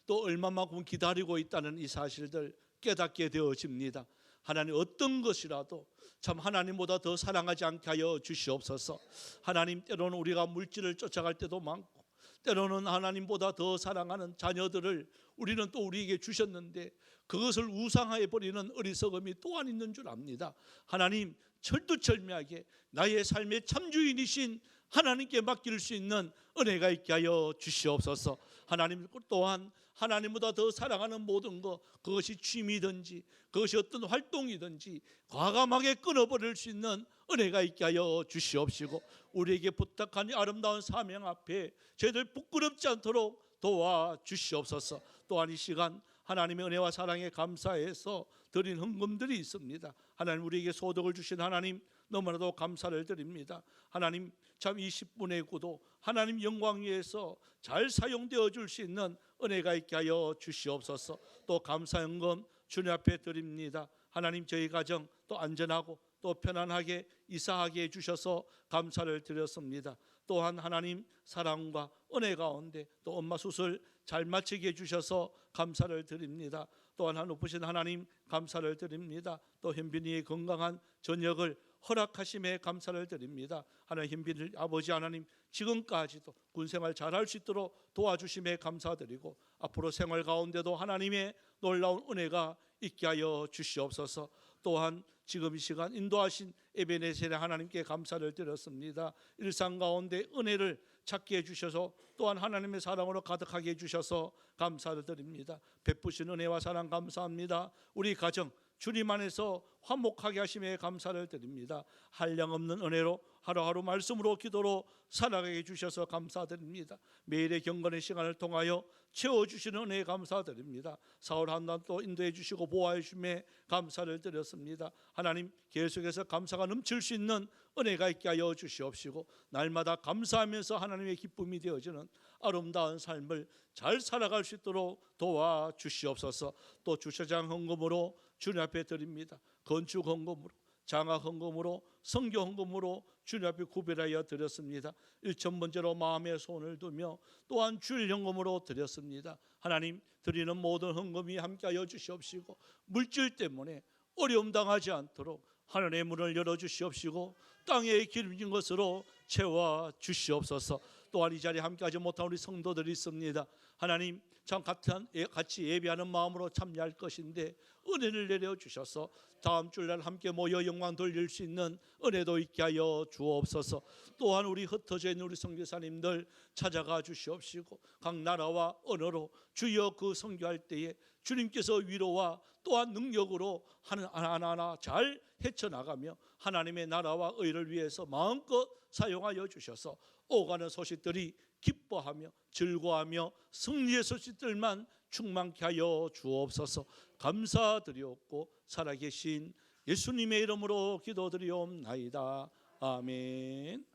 또 얼마만큼 기다리고 있다는 이 사실들 깨닫게 되어집니다. 하나님 어떤 것이라도 참 하나님보다 더 사랑하지 않게 하여 주시옵소서. 하나님 때로는 우리가 물질을 쫓아갈 때도 많고 때로는 하나님보다 더 사랑하는 자녀들을 우리는 또 우리에게 주셨는데 그것을 우상화해 버리는 어리석음이 또한 있는 줄 압니다. 하나님, 철두철미하게 나의 삶의 참주인이신 하나님께 맡길 수 있는 은혜가 있게 하여 주시옵소서. 하나님 또한 하나님보다 더 사랑하는 모든 것, 그것이 취미든지 그것이 어떤 활동이든지 과감하게 끊어버릴 수 있는 은혜가 있게 하여 주시옵시고, 우리에게 부탁한 이 아름다운 사명 앞에 저희들 부끄럽지 않도록 도와주시옵소서. 또한 이 시간 하나님의 은혜와 사랑에 감사해서 드린 헌금들이 있습니다. 하나님, 우리에게 소득을 주신 하나님 너무나도 감사를 드립니다. 하나님, 참 20분의 구도 하나님 영광 위에서 잘 사용되어 줄 수 있는 은혜가 있게 하여 주시옵소서. 또 감사 헌금 주님 앞에 드립니다. 하나님, 저희 가정 또 안전하고 또 편안하게 이사하게 해주셔서 감사를 드렸습니다. 또한 하나님 사랑과 은혜 가운데 또 엄마 수술 잘 마치게 해주셔서 감사를 드립니다. 또한 높으신 하나님 감사를 드립니다. 또 현빈이의 건강한 저녁을 허락하심에 감사를 드립니다. 하나님, 현빈이 아버지 하나님 지금까지도 군생활 잘할 수 있도록 도와주심에 감사드리고, 앞으로 생활 가운데도 하나님의 놀라운 은혜가 있게 하여 주시옵소서. 또한 지금 이 시간 인도하신 에베네셀의 하나님께 감사를 드렸습니다. 일상 가운데 은혜를 찾게 해주셔서 또한 하나님의 사랑으로 가득하게 해주셔서 감사를 드립니다. 베푸신 은혜와 사랑 감사합니다. 우리 가정 주님 안에서 화목하게 하심에 감사를 드립니다. 한량없는 은혜로 하루하루 말씀으로 기도로 살아가게 해주셔서 감사드립니다. 매일의 경건의 시간을 통하여 채워주시는 은혜에 감사드립니다. 사흘 한날 또 인도해 주시고 보호해 주심에 감사를 드렸습니다. 하나님, 계속해서 감사가 넘칠 수 있는 은혜가 있게 하여 주시옵시고, 날마다 감사하면서 하나님의 기쁨이 되어지는 아름다운 삶을 잘 살아갈 수 있도록 도와주시옵소서. 또 주차장 헌금으로 주님 앞에 드립니다. 건축 헌금으로, 장학 헌금으로, 선교 헌금으로 주님 앞에 구별하여 드렸습니다. 1,000번째로 마음에 손을 두며 또한 주일 헌금으로 드렸습니다. 하나님, 드리는 모든 헌금이 함께하여 주시옵시고, 물질 때문에 어려움 당하지 않도록 하늘의 문을 열어주시옵시고, 땅에 기름진 것으로 채워 주시옵소서. 또한 이 자리에 함께하지 못한 우리 성도들이 있습니다. 하나님, 참 같이 예배하는 마음으로 참여할 것인데 은혜를 내려주셔서 다음 주일날 함께 모여 영광 돌릴 수 있는 은혜도 있게 하여 주옵소서. 또한 우리 흩어져 있는 우리 선교사님들 찾아가 주시옵시고, 각 나라와 언어로 주여 그 선교할 때에 주님께서 위로와 또한 능력으로 하나하나 잘 헤쳐나가며 하나님의 나라와 의를 위해서 마음껏 사용하여 주셔서 오가는 소식들이 기뻐하며 즐거워하며 승리의 소식들만 충만케 하여 주옵소서. 감사드리옵고 살아계신 예수님의 이름으로 기도드리옵나이다. 아멘.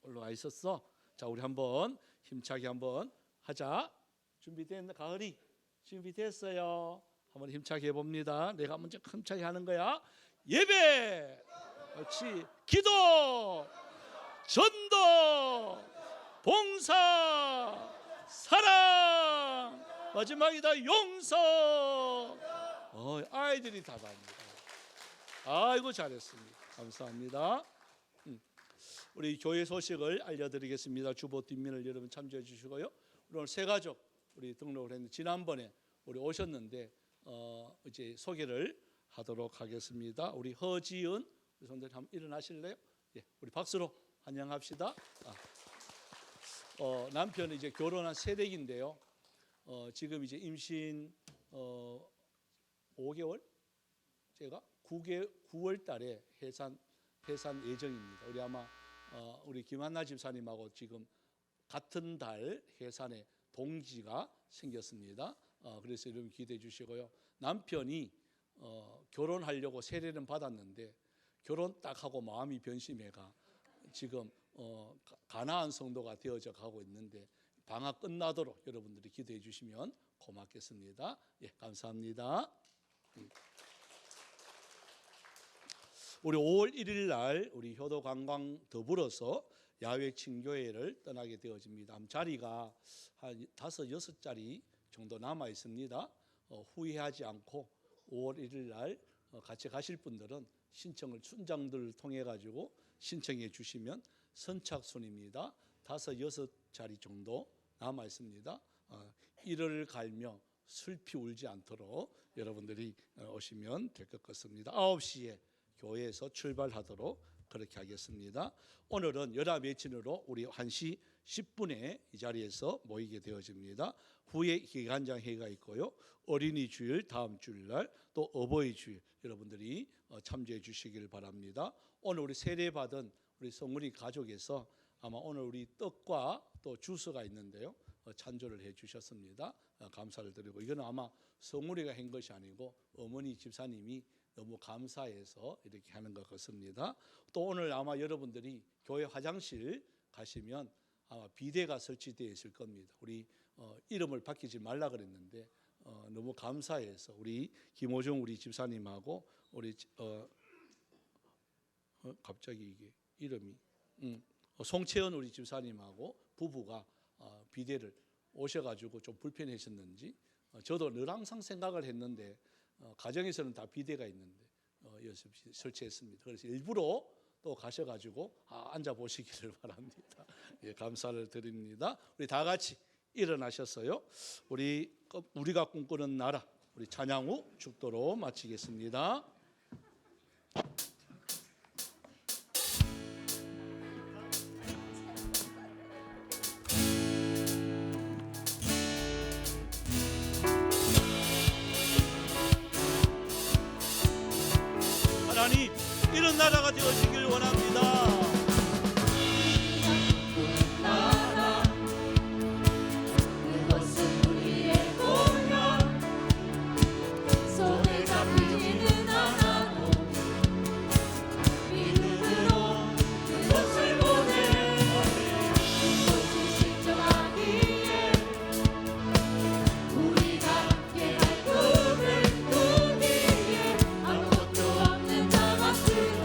올라가 있었어. 자, 우리 한번 힘차게 한번 하자. 준비됐나? 가을이 준비됐어요. 한번 힘차게 해봅니다. 내가 먼저 힘차게 하는 거야. 예배, 그렇지. 기도, 전도, 봉사, 사랑, 마지막이다 용서. 아이들이 다 답니다. 아이고 잘했습니다. 감사합니다. 우리 교회 소식을 알려드리겠습니다. 주보 뒷면을 여러분 참조해 주시고요. 오늘 세 가족 우리 등록을 했는데 지난번에 우리 오셨는데 이제 소개를 하도록 하겠습니다. 우리 허지은 우리 손들 한번 일어나실래요? 예, 우리 박수로 환영합시다. 남편은 이제 결혼한 새댁인데요. 지금 이제 임신 5개월, 제가 9월 달에 해산 예정입니다. 우리 아마 우리 김한나 집사님하고 지금 같은 달 해산에 동지가 생겼습니다. 그래서 여러분 기대해 주시고요. 남편이 결혼하려고 세례는 받았는데 결혼 딱 하고 마음이 변심해가 지금 가나안 성도가 되어져 가고 있는데 방학 끝나도록 여러분들이 기도해 주시면 고맙겠습니다. 예, 감사합니다. 우리 5월 1일 날 우리 효도관광 더불어서 야외 친교회를 떠나게 되어집니다. 자리가 한 5, 6자리 정도 남아 있습니다. 후회하지 않고 5월 1일 날 같이 가실 분들은 신청을 순장들을 통해 가지고 신청해 주시면 선착순입니다. 5, 6자리 정도 남아 있습니다. 이를 갈며 슬피 울지 않도록 여러분들이 오시면 될 것 같습니다. 9시에 교회에서 출발하도록 그렇게 하겠습니다. 오늘은 연합예친으로 우리 1시 10분에 이 자리에서 모이게 되어집니다. 후에 기간장 회의가 있고요. 어린이 주일 다음 주일날, 또 어버이 주일 여러분들이 참조해 주시길 바랍니다. 오늘 우리 세례받은 우리 성훈이 가족에서 아마 오늘 우리 떡과 또 주스가 있는데요, 찬조를 해 주셨습니다. 감사를 드리고, 이거는 아마 성훈이가 한 것이 아니고 어머니 집사님이 너무 감사해서 이렇게 하는 것 같습니다. 또 오늘 아마 여러분들이 교회 화장실 가시면 아마 비데가 설치되어 있을 겁니다. 우리 이름을 바뀌지 말라 그랬는데 너무 감사해서 우리 김호중 우리 집사님하고 우리 갑자기 이게 이름이 송채연 우리 집사님하고 부부가 비데를 오셔가지고 좀 불편하셨는지, 저도 늘 항상 생각을 했는데 가정에서는 다 비데가 있는데 설치했습니다. 그래서 일부러 또 가셔가지고 앉아 보시기를 바랍니다. 예, 감사를 드립니다. 우리 다 같이 일어나셨어요. 우리가 꿈꾸는 나라, 우리 찬양 후 축도로 마치겠습니다. 하나님, 이런 나라가 되어지길 원합니다. 그것은 우리의 공연 손을 잡히지는 않아도 믿음으로 그것을 보내 그것이 실존하기에 우리가 함께할 꿈을 꾸기에 아무것도 없는 자 같으라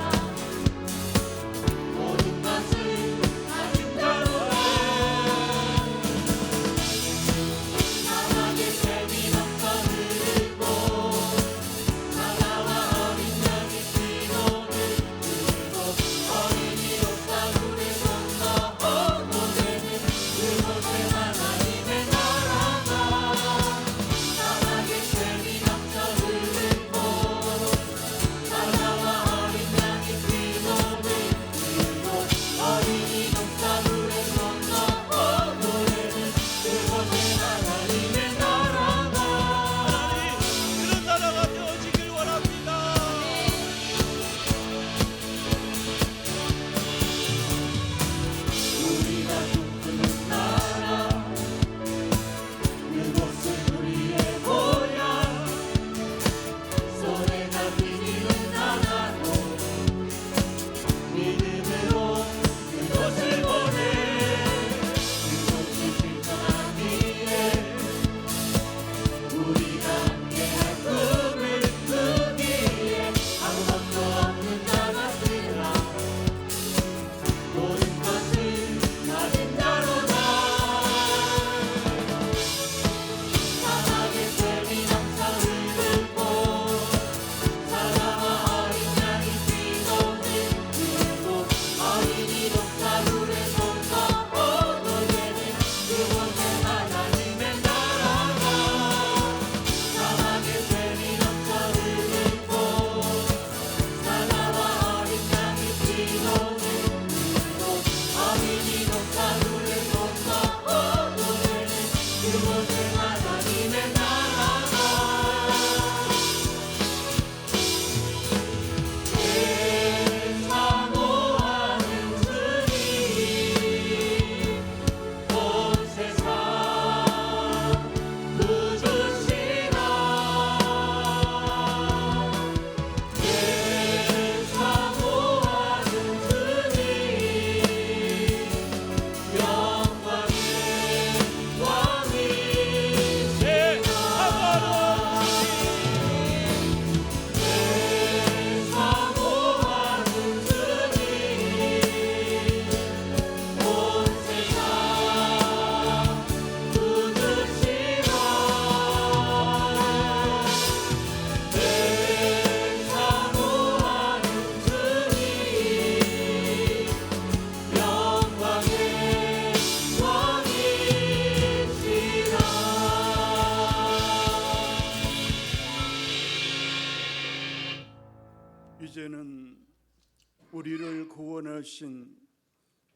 되신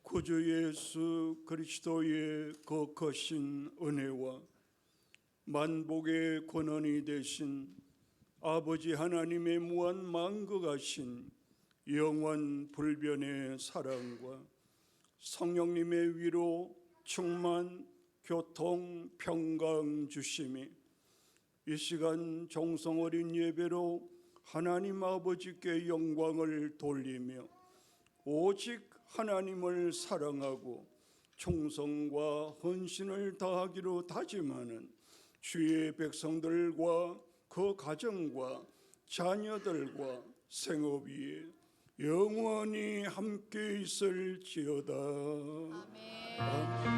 구주 예수 그리스도의 거커신 은혜와 만복의 권원이 되신 아버지 하나님의 무한 만극하신 영원 불변의 사랑과 성령님의 위로 충만 교통 평강 주심이 이 시간 정성 어린 예배로 하나님 아버지께 영광을 돌리며 오직 하나님을 사랑하고 충성과 헌신을 다하기로 다짐하는 주의 백성들과 그 가정과 자녀들과 생업 위에 영원히 함께 있을지어다. 아멘.